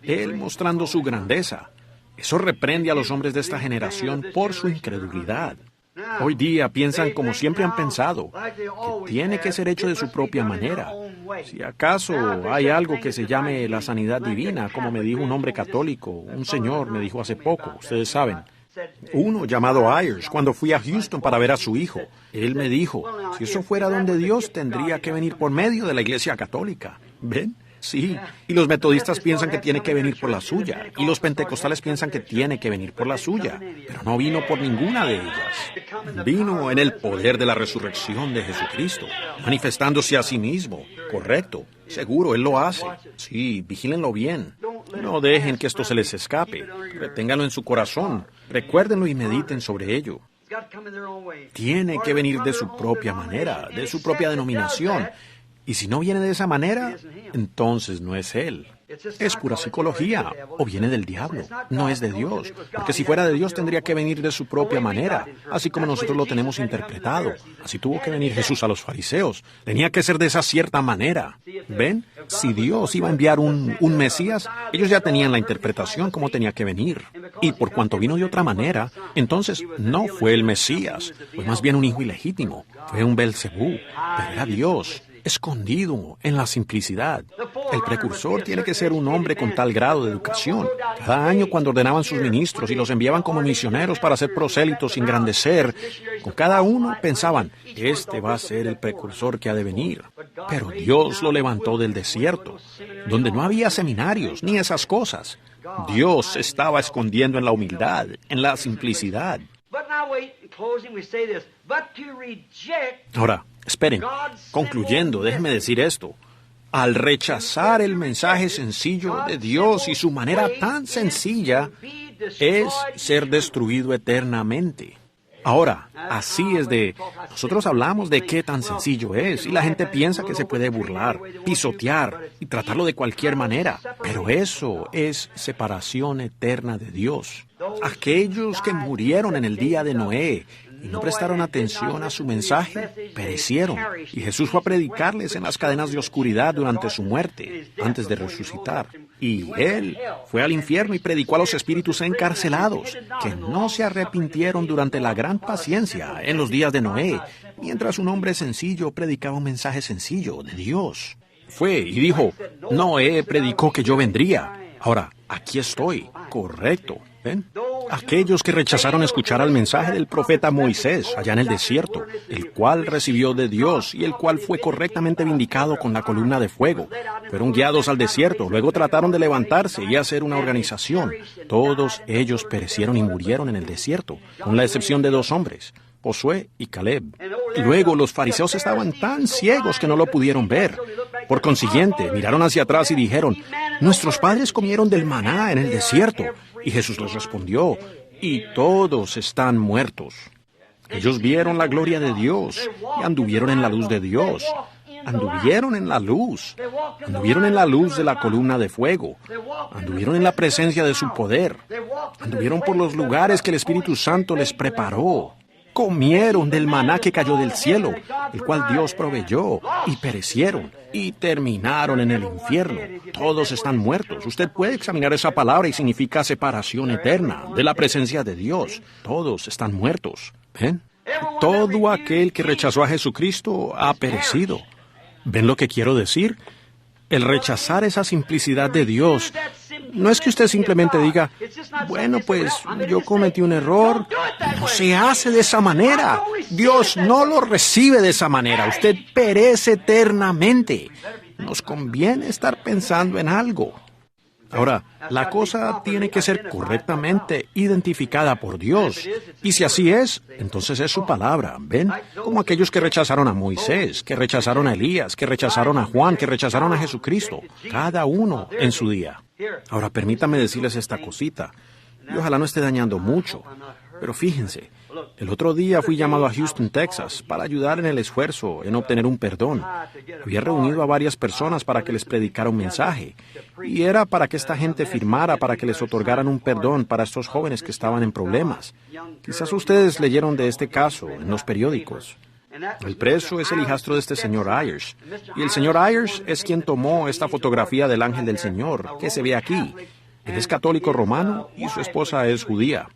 Él mostrando su grandeza. Eso reprende a los hombres de esta generación por su incredulidad. Hoy día piensan como siempre han pensado, que tiene que ser hecho de su propia manera. Si acaso hay algo que se llame la sanidad divina, como me dijo un hombre católico, un señor me dijo hace poco, ustedes saben. Uno llamado Ayers, cuando fui a Houston para ver a su hijo, él me dijo, si eso fuera donde Dios, tendría que venir por medio de la Iglesia Católica. ¿Ven? Sí, y los metodistas piensan que tiene que venir por la suya, y los pentecostales piensan que tiene que venir por la suya, pero no vino por ninguna de ellas. Vino en el poder de la resurrección de Jesucristo, manifestándose a sí mismo. Correcto, seguro, Él lo hace. Sí, vigílenlo bien. No dejen que esto se les escape. Reténganlo en su corazón. Recuérdenlo y mediten sobre ello. Tiene que venir de su propia manera, de su propia denominación. Y si no viene de esa manera, entonces no es Él. Es pura psicología, o viene del diablo, no es de Dios. Porque si fuera de Dios tendría que venir de su propia manera, así como nosotros lo tenemos interpretado. Así tuvo que venir Jesús a los fariseos. Tenía que ser de esa cierta manera. ¿Ven? Si Dios iba a enviar un Mesías, ellos ya tenían la interpretación cómo tenía que venir. Y por cuanto vino de otra manera, entonces no fue el Mesías, fue más bien un hijo ilegítimo, fue un Belcebú, pero era Dios. Escondido en la simplicidad. El precursor tiene que ser un hombre con tal grado de educación. Cada año cuando ordenaban sus ministros y los enviaban como misioneros para ser prosélitos y engrandecer, con cada uno pensaban, este va a ser el precursor que ha de venir. Pero Dios lo levantó del desierto, donde no había seminarios ni esas cosas. Dios se estaba escondiendo en la humildad, en la simplicidad. Ahora, esperen, concluyendo, déjenme decir esto. Al rechazar el mensaje sencillo de Dios y su manera tan sencilla, es ser destruido eternamente. Ahora, así es nosotros hablamos de qué tan sencillo es, y la gente piensa que se puede burlar, pisotear y tratarlo de cualquier manera, pero eso es separación eterna de Dios. Aquellos que murieron en el día de Noé, y no prestaron atención a su mensaje, perecieron. Y Jesús fue a predicarles en las cadenas de oscuridad durante su muerte, antes de resucitar. Y Él fue al infierno y predicó a los espíritus encarcelados, que no se arrepintieron durante la gran paciencia en los días de Noé, mientras un hombre sencillo predicaba un mensaje sencillo de Dios. Fue y dijo, Noé predicó que yo vendría. Ahora, aquí estoy. Correcto. ¿Ven? Aquellos que rechazaron escuchar al mensaje del profeta Moisés allá en el desierto, el cual recibió de Dios y el cual fue correctamente vindicado con la columna de fuego. Fueron guiados al desierto, luego trataron de levantarse y hacer una organización. Todos ellos perecieron y murieron en el desierto, con la excepción de 2 hombres, Josué y Caleb. Luego los fariseos estaban tan ciegos que no lo pudieron ver. Por consiguiente, miraron hacia atrás y dijeron, nuestros padres comieron del maná en el desierto. Y Jesús les respondió, y todos están muertos. Ellos vieron la gloria de Dios y anduvieron en la luz de Dios. Anduvieron en la luz. Anduvieron en la luz de la columna de fuego. Anduvieron en la presencia de su poder. Anduvieron por los lugares que el Espíritu Santo les preparó. Comieron del maná que cayó del cielo, el cual Dios proveyó, y perecieron, y terminaron en el infierno. Todos están muertos. Usted puede examinar esa palabra y significa separación eterna de la presencia de Dios. Todos están muertos. ¿Ven? Todo aquel que rechazó a Jesucristo ha perecido. ¿Ven lo que quiero decir? El rechazar esa simplicidad de Dios no es que usted simplemente diga, bueno, pues yo cometí un error. No se hace de esa manera. Dios no lo recibe de esa manera. Usted perece eternamente. Nos conviene estar pensando en algo. Ahora, la cosa tiene que ser correctamente identificada por Dios. Y si así es, entonces es su palabra, ¿ven? Como aquellos que rechazaron a Moisés, que rechazaron a Elías, que rechazaron a Juan, que rechazaron a Jesucristo. Cada uno en su día. Ahora, permítame decirles esta cosita. Y ojalá no esté dañando mucho. Pero fíjense, el otro día fui llamado a Houston, Texas, para ayudar en el esfuerzo en obtener un perdón. Había reunido a varias personas para que les predicara un mensaje. Y era para que esta gente firmara para que les otorgaran un perdón para estos jóvenes que estaban en problemas. Quizás ustedes leyeron de este caso en los periódicos. El preso es el hijastro de este señor Ayers. Y el señor Ayers es quien tomó esta fotografía del ángel del Señor, que se ve aquí. Él es católico romano y su esposa es judía.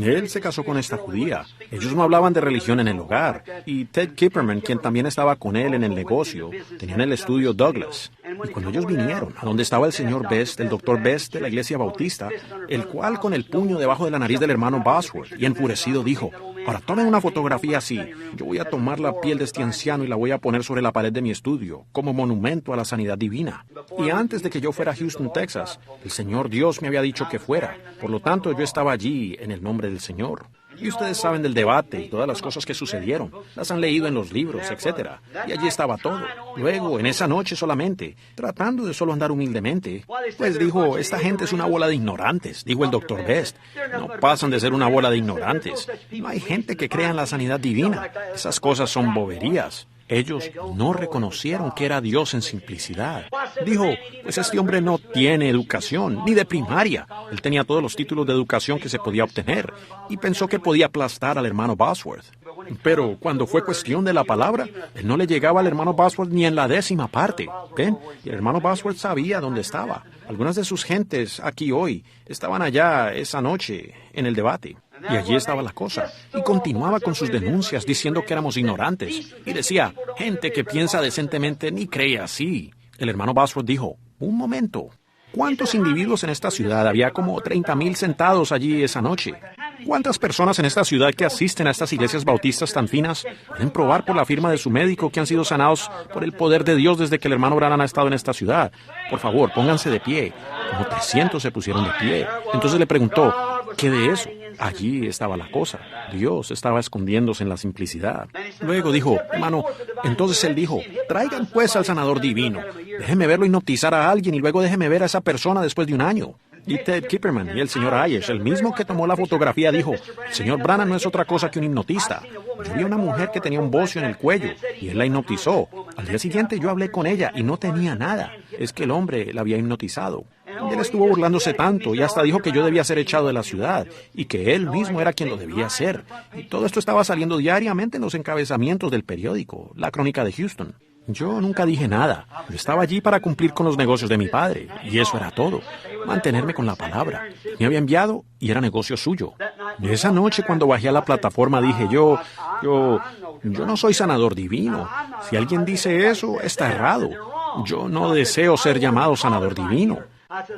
Él se casó con esta judía. Ellos no hablaban de religión en el hogar. Y Ted Kipperman, quien también estaba con él en el negocio, tenían el estudio Douglas. Y cuando ellos vinieron, a donde estaba el señor Best, el doctor Best de la iglesia bautista, el cual con el puño debajo de la nariz del hermano Bosworth, y enfurecido dijo, ahora tomen una fotografía así. Yo voy a tomar la piel de este anciano y la voy a poner sobre la pared de mi estudio, como monumento a la sanidad divina. Y antes de que yo fuera a Houston, Texas, el Señor Dios me había dicho que fuera. Por lo tanto, yo estaba allí en el nombre del Señor. Y ustedes saben del debate y todas las cosas que sucedieron. Las han leído en los libros, etc. Y allí estaba todo. Luego, en esa noche solamente, tratando de solo andar humildemente, pues dijo, esta gente es una bola de ignorantes, dijo el doctor Best. No pasan de ser una bola de ignorantes. No hay gente que crea en la sanidad divina. Esas cosas son boberías. Ellos no reconocieron que era Dios en simplicidad. Dijo, pues este hombre no tiene educación, ni de primaria. Él tenía todos los títulos de educación que se podía obtener, y pensó que podía aplastar al hermano Bosworth. Pero cuando fue cuestión de la palabra, él no le llegaba al hermano Bosworth ni en la 10ª parte. ¿Ven? Y el hermano Bosworth sabía dónde estaba. Algunas de sus gentes aquí hoy estaban allá esa noche en el debate. Y allí estaba la cosa. Y continuaba con sus denuncias diciendo que éramos ignorantes. Y decía, gente que piensa decentemente ni cree así. El hermano Bosworth dijo, un momento. ¿Cuántos individuos en esta ciudad? Había como 30,000 sentados allí esa noche. ¿Cuántas personas en esta ciudad que asisten a estas iglesias bautistas tan finas pueden probar por la firma de su médico que han sido sanados por el poder de Dios desde que el hermano Branham ha estado en esta ciudad? Por favor, pónganse de pie. Como 300 se pusieron de pie. Entonces le preguntó, ¿qué de eso? Allí estaba la cosa. Dios estaba escondiéndose en la simplicidad. Luego dijo, hermano, entonces él dijo, traigan pues al sanador divino. Déjeme verlo hipnotizar a alguien y luego déjeme ver a esa persona después de un año. Y Ted Kipperman y el señor Ayers, el mismo que tomó la fotografía, dijo, el señor Branham no es otra cosa que un hipnotista. Yo vi a una mujer que tenía un bocio en el cuello y él la hipnotizó. Al día siguiente yo hablé con ella y no tenía nada. Es que el hombre la había hipnotizado. Y él estuvo burlándose tanto y hasta dijo que yo debía ser echado de la ciudad y que él mismo era quien lo debía hacer. Y todo esto estaba saliendo diariamente en los encabezamientos del periódico, la Crónica de Houston. Yo nunca dije nada. Yo estaba allí para cumplir con los negocios de mi padre, y eso era todo. Mantenerme con la palabra. Me había enviado y era negocio suyo. De esa noche, cuando bajé a la plataforma, dije yo no soy sanador divino. Si alguien dice eso, está errado. Yo no deseo ser llamado sanador divino.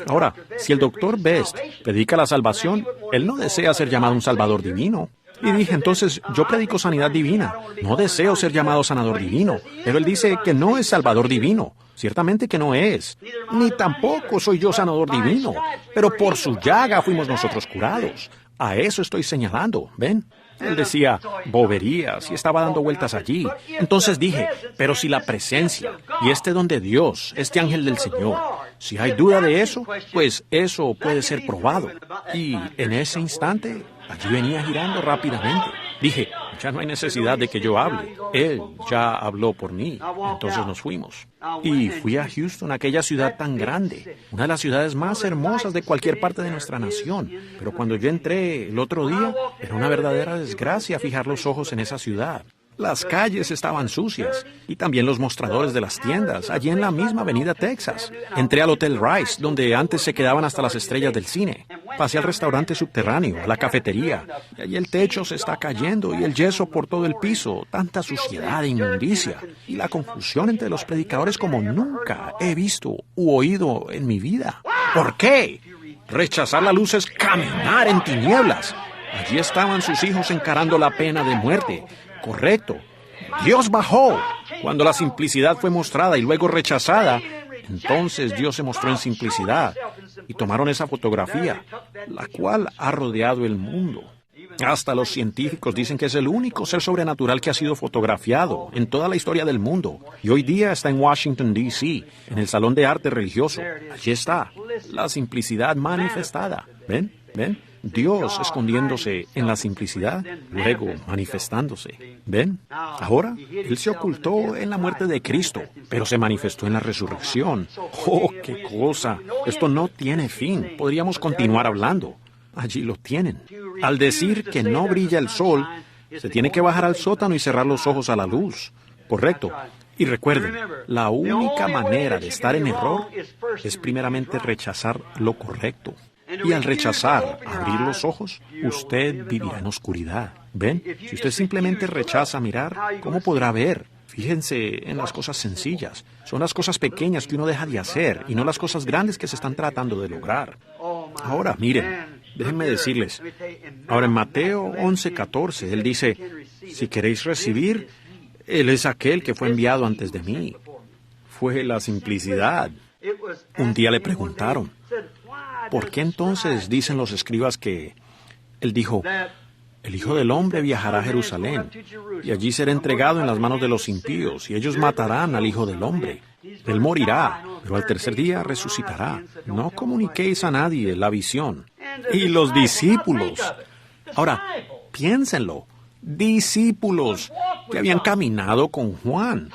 Ahora, si el doctor Best predica la salvación, él no desea ser llamado un salvador divino. Y dije, entonces, yo predico sanidad divina. No deseo ser llamado sanador divino. Pero él dice que no es salvador divino. Ciertamente que no es. Ni tampoco soy yo sanador divino. Pero por su llaga fuimos nosotros curados. A eso estoy señalando, ¿ven? Él decía boberías y estaba dando vueltas allí. Entonces dije, pero si la presencia y este don de Dios, este ángel del Señor, si hay duda de eso, pues eso puede ser probado. Y en ese instante, allí venía girando rápidamente. Dije, ya no hay necesidad de que yo hable. Él ya habló por mí. Entonces nos fuimos. Y fui a Houston, aquella ciudad tan grande, una de las ciudades más hermosas de cualquier parte de nuestra nación. Pero cuando yo entré el otro día, era una verdadera desgracia fijar los ojos en esa ciudad. Las calles estaban sucias y también los mostradores de las tiendas, allí en la misma avenida Texas. Entré al Hotel Rice, donde antes se quedaban hasta las estrellas del cine. Pasé al restaurante subterráneo, a la cafetería, y allí el techo se está cayendo y el yeso por todo el piso, tanta suciedad e inmundicia, y la confusión entre los predicadores como nunca he visto u oído en mi vida. ¿Por qué? Rechazar la luz es caminar en tinieblas. Allí estaban sus hijos encarando la pena de muerte. Correcto. Dios bajó. Cuando la simplicidad fue mostrada y luego rechazada, entonces Dios se mostró en simplicidad. Y tomaron esa fotografía, la cual ha rodeado el mundo. Hasta los científicos dicen que es el único ser sobrenatural que ha sido fotografiado en toda la historia del mundo. Y hoy día está en Washington, D.C., en el Salón de Arte Religioso. Allí está, la simplicidad manifestada. ¿Ven? ¿Ven? Dios escondiéndose en la simplicidad, luego manifestándose. ¿Ven? Ahora, Él se ocultó en la muerte de Cristo, pero se manifestó en la resurrección. ¡Oh, qué cosa! Esto no tiene fin. Podríamos continuar hablando. Allí lo tienen. Al decir que no brilla el sol, se tiene que bajar al sótano y cerrar los ojos a la luz. Correcto. Y recuerden, la única manera de estar en error es primeramente rechazar lo correcto. Y al rechazar, abrir los ojos, usted vivirá en oscuridad. ¿Ven? Si usted simplemente rechaza mirar, ¿cómo podrá ver? Fíjense en las cosas sencillas. Son las cosas pequeñas que uno deja de hacer y no las cosas grandes que se están tratando de lograr. Ahora, miren, déjenme decirles. Ahora en Mateo 11:14, Él dice, si queréis recibir, Él es aquel que fue enviado antes de mí. Fue la simplicidad. Un día le preguntaron, ¿por qué entonces dicen los escribas que Él dijo, el Hijo del Hombre viajará a Jerusalén y allí será entregado en las manos de los impíos y ellos matarán al Hijo del Hombre? Él morirá, pero al tercer día resucitará. No comuniquéis a nadie la visión. Y los discípulos. Ahora, piénsenlo. Discípulos que habían caminado con Juan,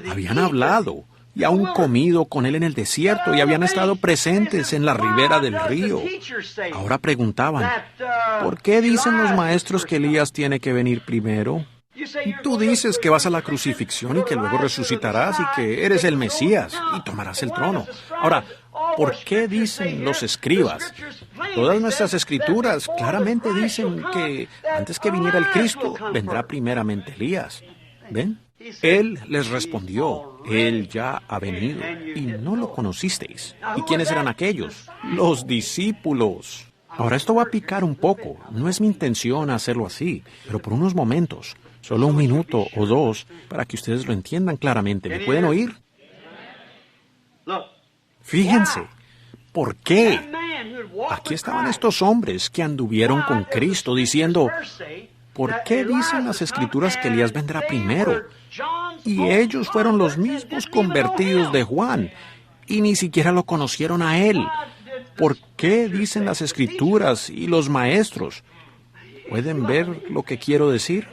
habían hablado y aún comido con él en el desierto y habían estado presentes en la ribera del río. Ahora preguntaban, ¿por qué dicen los maestros que Elías tiene que venir primero? Tú dices que vas a la crucifixión y que luego resucitarás y que eres el Mesías y tomarás el trono. Ahora, ¿por qué dicen los escribas? Todas nuestras escrituras claramente dicen que antes que viniera el Cristo, vendrá primeramente Elías. ¿Ven? Él les respondió, Él ya ha venido y no lo conocisteis. ¿Y quiénes eran aquellos? Los discípulos. Ahora esto va a picar un poco. No es mi intención hacerlo así, pero por unos momentos, solo un minuto o dos, para que ustedes lo entiendan claramente. ¿Me pueden oír? Fíjense, ¿por qué? Aquí estaban estos hombres que anduvieron con Cristo diciendo, ¿por qué dicen las Escrituras que Elías vendrá primero? Y ellos fueron los mismos convertidos de Juan, y ni siquiera lo conocieron a él. ¿Por qué dicen las Escrituras y los maestros? ¿Pueden ver lo que quiero decir?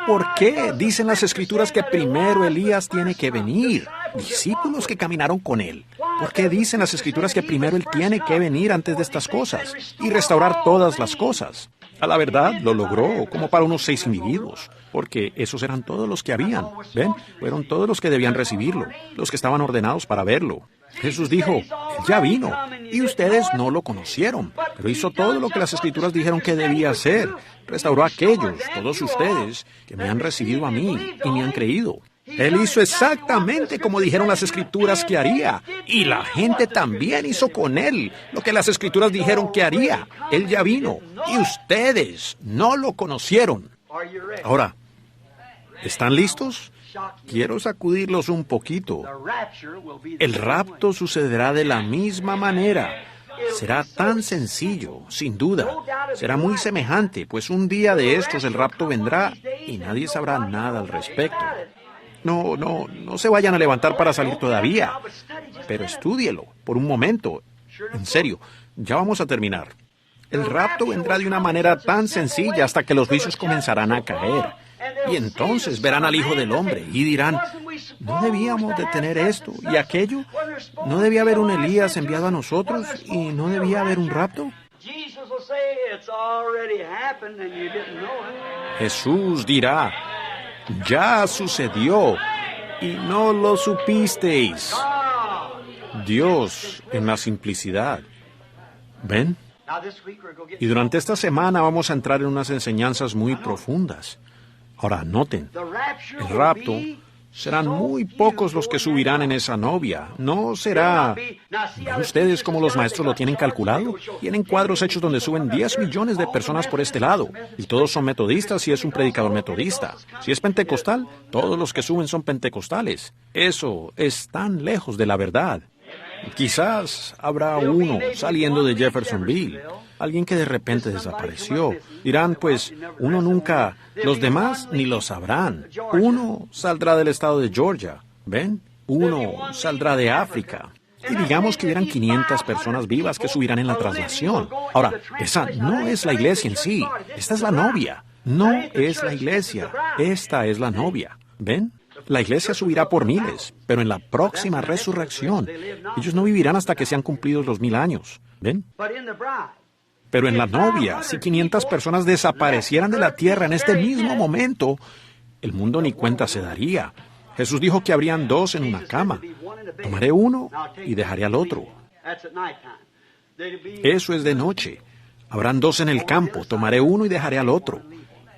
¿Por qué dicen las Escrituras que primero Elías tiene que venir? Discípulos que caminaron con él. ¿Por qué dicen las Escrituras que primero Él tiene que venir antes de estas cosas y restaurar todas las cosas? A la verdad, lo logró como para unos 6 individuos, porque esos eran todos los que habían. ¿Ven? Fueron todos los que debían recibirlo, los que estaban ordenados para verlo. Jesús dijo, Él ya vino, y ustedes no lo conocieron, pero hizo todo lo que las Escrituras dijeron que debía hacer. Restauró a aquellos, todos ustedes, que me han recibido a mí y me han creído. Él hizo exactamente como dijeron las Escrituras que haría, y la gente también hizo con Él lo que las Escrituras dijeron que haría. Él ya vino, y ustedes no lo conocieron. Ahora, ¿están listos? Quiero sacudirlos un poquito. El rapto sucederá de la misma manera. Será tan sencillo, sin duda. Será muy semejante, pues un día de estos el rapto vendrá y nadie sabrá nada al respecto. No se vayan a levantar para salir todavía, pero estúdielo por un momento. En serio, ya vamos a terminar. El rapto vendrá de una manera tan sencilla hasta que los juicios comenzarán a caer. Y entonces verán al Hijo del Hombre y dirán, ¿no debíamos de tener esto y aquello? ¿No debía haber un Elías enviado a nosotros y no debía haber un rapto? Jesús dirá, ya sucedió y no lo supisteis. Dios en la simplicidad. ¿Ven? Y durante esta semana vamos a entrar en unas enseñanzas muy profundas. Ahora, noten, el rapto, serán muy pocos los que subirán en esa novia. No será... ¿Ven ustedes cómo los maestros lo tienen calculado? Tienen cuadros hechos donde suben 10 millones de personas por este lado. Y todos son metodistas si es un predicador metodista. Si es pentecostal, todos los que suben son pentecostales. Eso es tan lejos de la verdad. Quizás habrá uno saliendo de Jeffersonville, alguien que de repente desapareció. Dirán, pues, uno nunca, los demás ni lo sabrán. Uno saldrá del estado de Georgia, ¿ven? Uno saldrá de África. Y digamos que hubieran 500 personas vivas que subirán en la traslación. Ahora, esa no es la iglesia en sí, esta es la novia. No es la iglesia, esta es la novia, ¿ven? La iglesia subirá por miles, pero en la próxima resurrección, ellos no vivirán hasta que sean cumplidos los 1000 años. ¿Ven? Pero en la novia, si 500 personas desaparecieran de la tierra en este mismo momento, el mundo ni cuenta se daría. Jesús dijo que habrían 2 en una cama. Tomaré uno y dejaré al otro. Eso es de noche. Habrán 2 en el campo. Tomaré uno y dejaré al otro.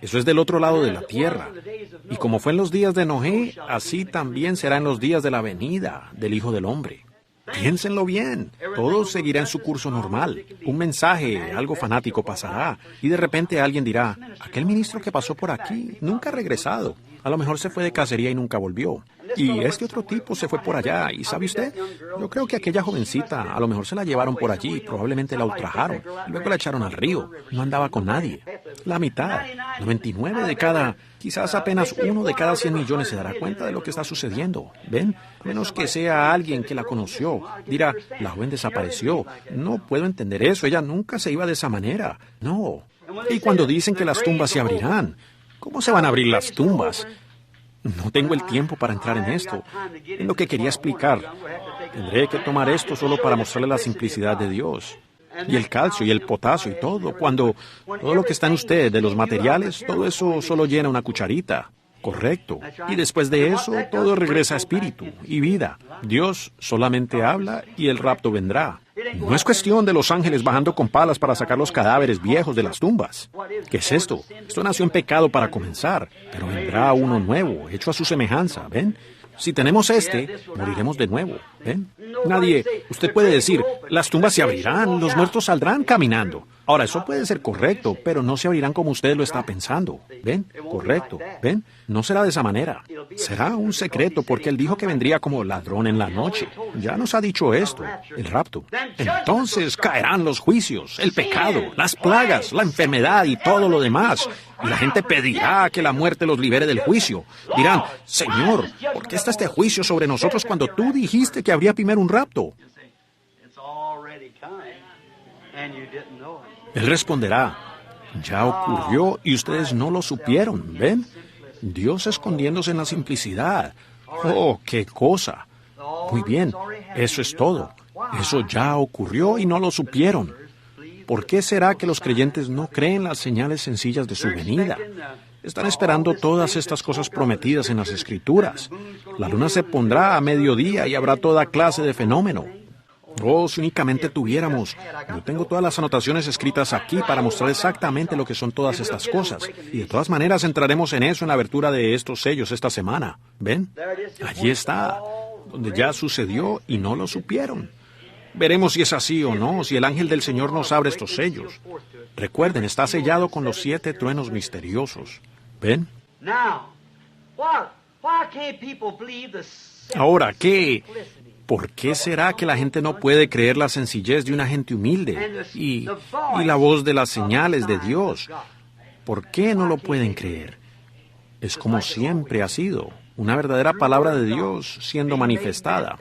Eso es del otro lado de la tierra. Y como fue en los días de Noé, así también será en los días de la venida del Hijo del Hombre. Piénsenlo bien, todo seguirá en su curso normal. Un mensaje, algo fanático pasará, y de repente alguien dirá, aquel ministro que pasó por aquí nunca ha regresado. A lo mejor se fue de cacería y nunca volvió. Y este otro tipo se fue por allá, y ¿sabe usted? Yo creo que aquella jovencita, a lo mejor se la llevaron por allí, probablemente la ultrajaron, y luego la echaron al río. No andaba con nadie. La mitad, 99 de cada, quizás apenas 1 de cada 100 millones se dará cuenta de lo que está sucediendo. ¿Ven? A menos que sea alguien que la conoció. Dirá, la joven desapareció. No puedo entender eso, ella nunca se iba de esa manera. No. Y cuando dicen que las tumbas se abrirán, ¿cómo se van a abrir las tumbas? No tengo el tiempo para entrar en esto, en lo que quería explicar. Tendré que tomar esto solo para mostrarle la simplicidad de Dios. Y el calcio y el potasio y todo. Cuando todo lo que está en usted, de los materiales, todo eso solo llena una cucharita. Correcto. Y después de eso, todo regresa a espíritu y vida. Dios solamente habla y el rapto vendrá. No es cuestión de los ángeles bajando con palas para sacar los cadáveres viejos de las tumbas. ¿Qué es esto? Esto nació en pecado para comenzar, pero vendrá uno nuevo, hecho a su semejanza, ¿ven? Si tenemos moriremos de nuevo, ¿ven? Usted puede decir, las tumbas se abrirán, los muertos saldrán caminando. Ahora, eso puede ser correcto, pero no se abrirán como usted lo está pensando. ¿Ven? Correcto. ¿Ven? No será de esa manera. Será un secreto porque Él dijo que vendría como ladrón en la noche. Ya nos ha dicho esto, el rapto. Entonces caerán los juicios, el pecado, las plagas, la enfermedad y todo lo demás. Y la gente pedirá que la muerte los libere del juicio. Dirán, Señor, ¿por qué está este juicio sobre nosotros cuando tú dijiste que habría primero un rapto? Él responderá, ya ocurrió y ustedes no lo supieron, ¿ven? Dios escondiéndose en la simplicidad. ¡Oh, qué cosa! Muy bien, Eso es todo. Eso ya ocurrió y no lo supieron. ¿Por qué será que los creyentes no creen las señales sencillas de su venida? Están esperando todas estas cosas prometidas en las Escrituras. La luna se pondrá a mediodía y habrá toda clase de fenómeno. Oh, si únicamente tuviéramos. Yo tengo todas las anotaciones escritas aquí para mostrar exactamente lo que son todas estas cosas. Y de todas maneras entraremos en eso en la abertura de estos sellos esta semana. ¿Ven? Allí está, donde ya sucedió y no lo supieron. Veremos si es así o no, si el ángel del Señor nos abre estos sellos. Recuerden, está sellado con los 7 truenos misteriosos. ¿Ven? Ahora, ¿qué? ¿Por qué será que la gente no puede creer la sencillez de una gente humilde y la voz de las señales de Dios? ¿Por qué no lo pueden creer? Es como siempre ha sido, una verdadera palabra de Dios siendo manifestada.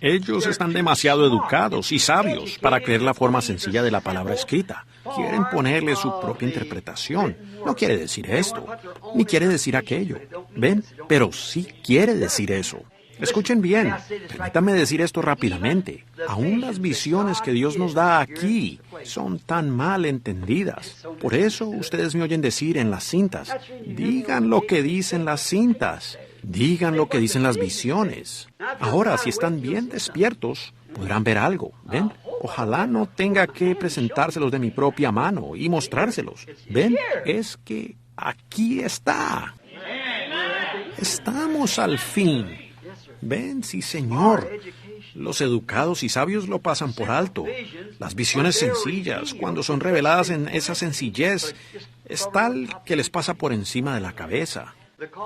Ellos están demasiado educados y sabios para creer la forma sencilla de la palabra escrita. Quieren ponerle su propia interpretación. No quiere decir esto, ni quiere decir aquello. ¿Ven? Pero sí quiere decir eso. Escuchen bien, permítanme decir esto rápidamente. Aún las visiones que Dios nos da aquí son tan mal entendidas. Por eso ustedes me oyen decir en las cintas, digan lo que dicen las cintas, digan lo que dicen las visiones. Ahora, si están bien despiertos, podrán ver algo, ¿ven? Ojalá no tenga que presentárselos de mi propia mano y mostrárselos. ¿Ven? Es que aquí está. Estamos al fin. Ven, sí, Señor. Los educados y sabios lo pasan por alto. Las visiones sencillas, cuando son reveladas en esa sencillez, es tal que les pasa por encima de la cabeza.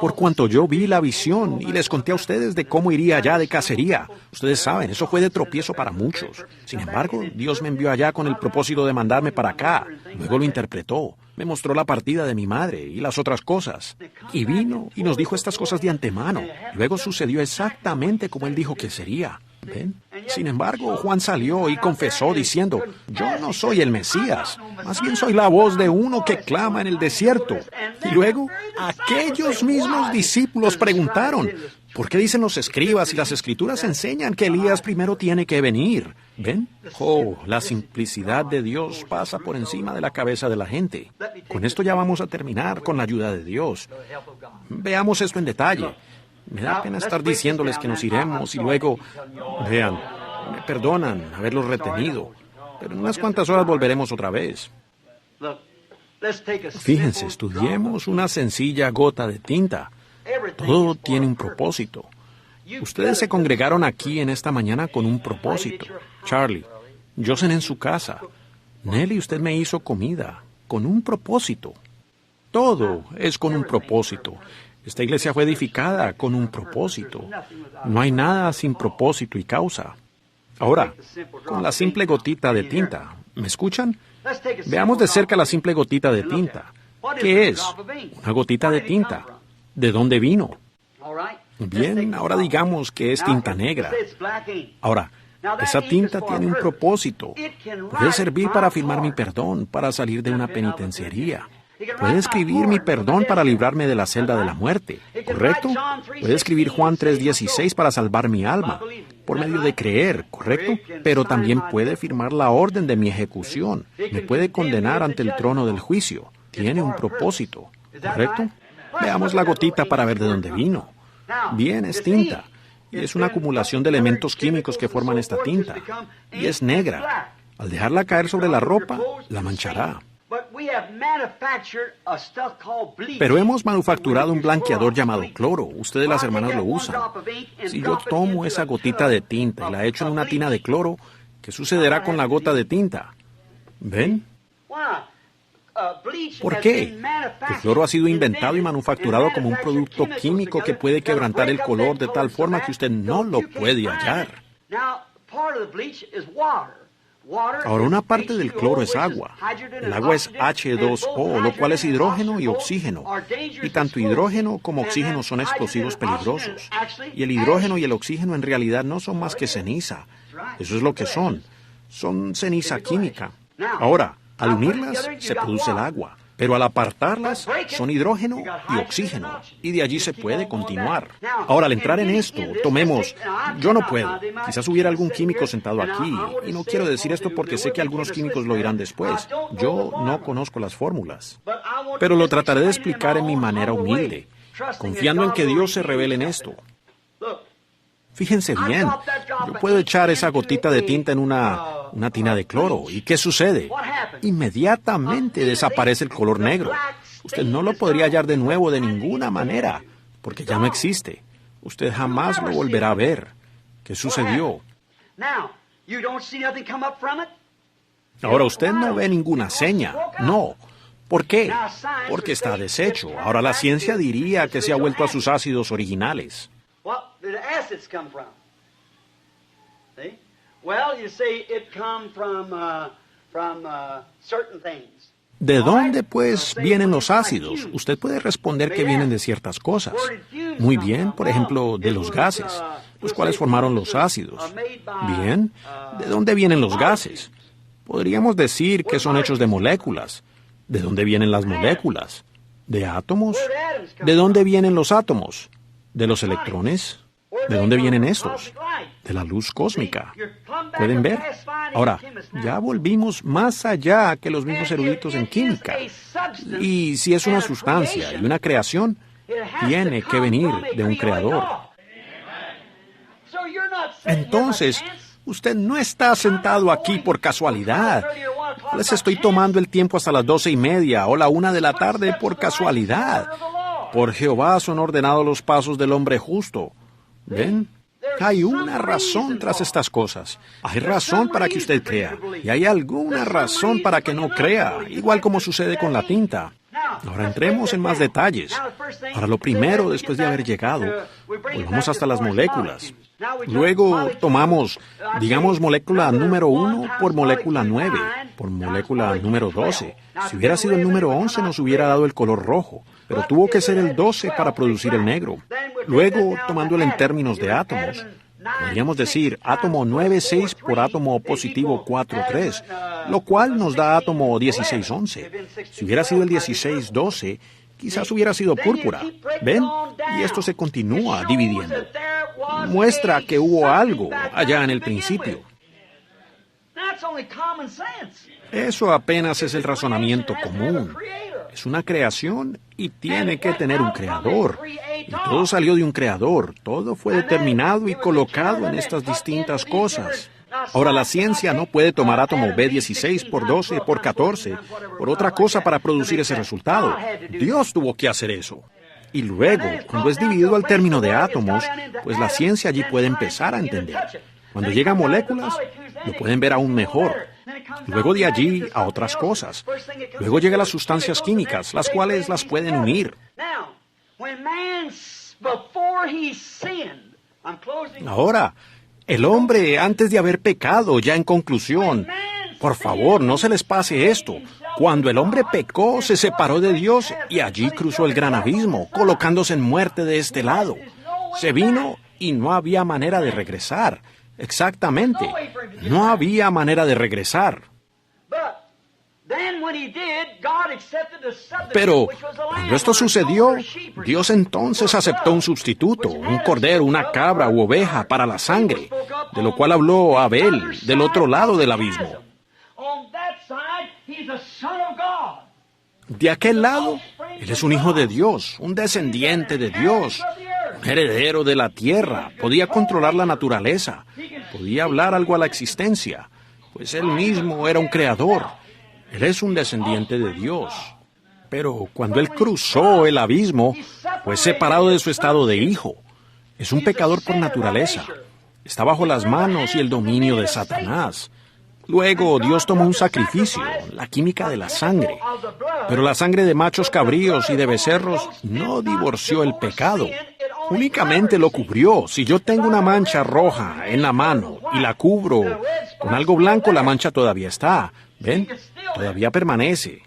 Por cuanto yo vi la visión y les conté a ustedes de cómo iría allá de cacería. Ustedes saben, eso fue de tropiezo para muchos. Sin embargo, Dios me envió allá con el propósito de mandarme para acá. Luego lo interpretó. Me mostró la partida de mi madre y las otras cosas. Y vino y nos dijo estas cosas de antemano. Luego sucedió exactamente como él dijo que sería. ¿Ven? Sin embargo, Juan salió y confesó diciendo, yo no soy el Mesías, más bien soy la voz de uno que clama en el desierto. Y luego, aquellos mismos discípulos preguntaron, ¿por qué dicen los escribas y las escrituras enseñan que Elías primero tiene que venir? ¿Ven? Oh, la simplicidad de Dios pasa por encima de la cabeza de la gente. Con esto ya vamos a terminar con la ayuda de Dios. Veamos esto en detalle. Me da pena estar diciéndoles que nos iremos y luego, vean, me perdonan haberlos retenido, pero en unas cuantas horas volveremos otra vez. Fíjense, estudiemos una sencilla gota de tinta. Todo tiene un propósito. Ustedes se congregaron aquí en esta mañana con un propósito. Charlie, yo cené en su casa. Nelly, usted me hizo comida, con un propósito. Todo es con un propósito. Esta iglesia fue edificada con un propósito. No hay nada sin propósito y causa. Ahora, con la simple gotita de tinta, ¿me escuchan? Veamos de cerca la simple gotita de tinta. ¿Qué es? Una gotita de tinta. ¿De dónde vino? Bien, ahora digamos que es tinta negra. Ahora, esa tinta tiene un propósito. Puede servir para firmar mi perdón, para salir de una penitenciaría. Puede escribir mi perdón para librarme de la celda de la muerte, ¿correcto? Puede escribir Juan 3:16 para salvar mi alma, por medio de creer, ¿correcto? Pero también puede firmar la orden de mi ejecución. Me puede condenar ante el trono del juicio. Tiene un propósito, ¿correcto? Veamos la gotita para ver de dónde vino. Bien, es tinta. Y es una acumulación de elementos químicos que forman esta tinta. Y es negra. Al dejarla caer sobre la ropa, la manchará. Pero hemos manufacturado un blanqueador llamado cloro. Ustedes, las hermanas, lo usan. Si yo tomo esa gotita de tinta y la echo en una tina de cloro, ¿qué sucederá con la gota de tinta? ¿Ven? ¿Por qué? El cloro ha sido inventado y manufacturado como un producto químico que puede quebrantar el color de tal forma que usted no lo puede hallar. Ahora, una parte del cloro es agua. El agua es H2O, lo cual es hidrógeno y oxígeno. Y tanto hidrógeno como oxígeno son explosivos peligrosos. Y el hidrógeno y el oxígeno en realidad no son más que ceniza. Eso es lo que son. Son ceniza química. Ahora, al unirlas, se produce el agua. Pero al apartarlas, son hidrógeno y oxígeno, y de allí se puede continuar. Ahora, al entrar en esto, tomemos, yo no puedo, quizás hubiera algún químico sentado aquí, y no quiero decir esto porque sé que algunos químicos lo dirán después. Yo no conozco las fórmulas, pero lo trataré de explicar en mi manera humilde, confiando en que Dios se revele en esto. Fíjense bien, yo puedo echar esa gotita de tinta en una tina de cloro. ¿Y qué sucede? Inmediatamente desaparece el color negro. Usted no lo podría hallar de nuevo de ninguna manera, porque ya no existe. Usted jamás lo volverá a ver. ¿Qué sucedió? Ahora usted no ve ninguna seña. No. ¿Por qué? Porque está deshecho. Ahora la ciencia diría que se ha vuelto a sus ácidos originales. What do the acids come from? See? Well, you see, it come from certain things. ¿De dónde, pues, vienen los ácidos? Usted puede responder que vienen de ciertas cosas. Muy bien, por ejemplo, de los gases, los cuales formaron los ácidos. Bien, ¿de dónde vienen los gases? Podríamos decir que son hechos de moléculas. ¿De dónde vienen las moléculas? ¿De átomos? ¿De dónde vienen los átomos? ¿De los electrones? ¿De dónde vienen estos? De la luz cósmica. ¿Pueden ver? Ahora, ya volvimos más allá que los mismos eruditos en química. Y si es una sustancia y una creación, tiene que venir de un creador. Entonces, usted no está sentado aquí por casualidad. No les estoy tomando el tiempo hasta las 12:30 o la 1 de la tarde por casualidad. Por Jehová son ordenados los pasos del hombre justo. ¿Ven? Hay una razón tras estas cosas. Hay razón para que usted crea. Y hay alguna razón para que no crea, igual como sucede con la tinta. Ahora entremos en más detalles. Ahora lo primero, después de haber llegado, volvamos hasta las moléculas. Luego tomamos, digamos, molécula número 1 por molécula 9, por molécula número 12. Si hubiera sido el número 11 nos hubiera dado el color rojo, pero tuvo que ser el 12 para producir el negro. Luego, tomándolo en términos de átomos, podríamos decir átomo 9,6 por átomo positivo 4,3, lo cual nos da átomo 16,11. Si hubiera sido el 16,12, quizás hubiera sido púrpura. ¿Ven? Y esto se continúa dividiendo. Muestra que hubo algo allá en el principio. Eso apenas es el razonamiento común. Es una creación y tiene que tener un creador. Y todo salió de un creador. Todo fue determinado y colocado en estas distintas cosas. Ahora, la ciencia no puede tomar átomo B16 por 12 por 14 por otra cosa para producir ese resultado. Dios tuvo que hacer eso. Y luego, cuando es dividido al término de átomos, pues la ciencia allí puede empezar a entender. Cuando llega a moléculas, lo pueden ver aún mejor. Luego de allí a otras cosas. Luego llegan las sustancias químicas, las cuales las pueden unir. Ahora, el hombre, antes de haber pecado, ya en conclusión, por favor, no se les pase esto. Cuando el hombre pecó, se separó de Dios y allí cruzó el gran abismo, colocándose en muerte de este lado. Se vino y no había manera de regresar. Exactamente. No había manera de regresar. Pero cuando esto sucedió, Dios entonces aceptó un sustituto, un cordero, una cabra u oveja para la sangre, de lo cual habló Abel, del otro lado del abismo. De aquel lado, él es un hijo de Dios, un descendiente de Dios, un heredero de la tierra, podía controlar la naturaleza, podía hablar algo a la existencia, pues él mismo era un creador. Él es un descendiente de Dios. Pero cuando él cruzó el abismo, fue separado de su estado de hijo. Es un pecador por naturaleza. Está bajo las manos y el dominio de Satanás. Luego Dios tomó un sacrificio, la química de la sangre. Pero la sangre de machos cabríos y de becerros no divorció el pecado. Únicamente lo cubrió. Si yo tengo una mancha roja en la mano y la cubro con algo blanco, la mancha todavía está. ¿Ven? Todavía permanece.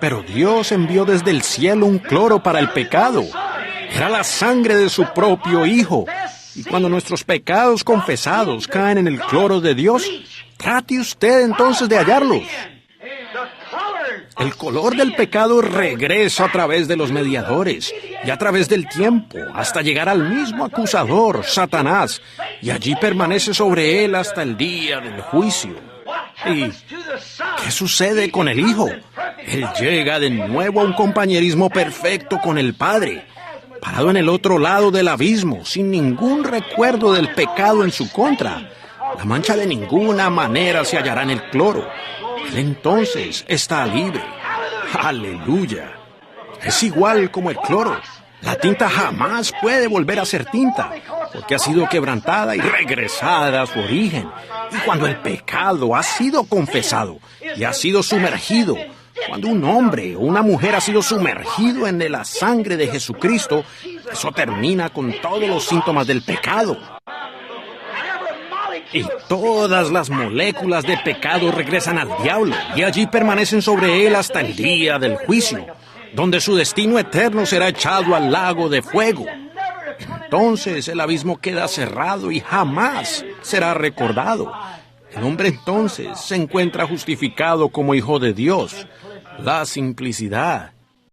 Pero Dios envió desde el cielo un cloro para el pecado. Era la sangre de su propio Hijo. Y cuando nuestros pecados confesados caen en el cloro de Dios, trate usted entonces de hallarlos. El color del pecado regresa a través de los mediadores y a través del tiempo hasta llegar al mismo acusador, Satanás, y allí permanece sobre él hasta el día del juicio. ¿Y qué sucede con el Hijo? Él llega de nuevo a un compañerismo perfecto con el Padre, parado en el otro lado del abismo, sin ningún recuerdo del pecado en su contra. La mancha de ninguna manera se hallará en el cloro. Él entonces está libre. ¡Aleluya! Es igual como el cloro. La tinta jamás puede volver a ser tinta, porque ha sido quebrantada y regresada a su origen. Y cuando el pecado ha sido confesado y ha sido sumergido, cuando un hombre o una mujer ha sido sumergido en la sangre de Jesucristo, eso termina con todos los síntomas del pecado. Y todas las moléculas de pecado regresan al diablo y allí permanecen sobre él hasta el día del juicio, donde su destino eterno será echado al lago de fuego. Entonces el abismo queda cerrado y jamás será recordado. El hombre entonces se encuentra justificado como hijo de Dios. La simplicidad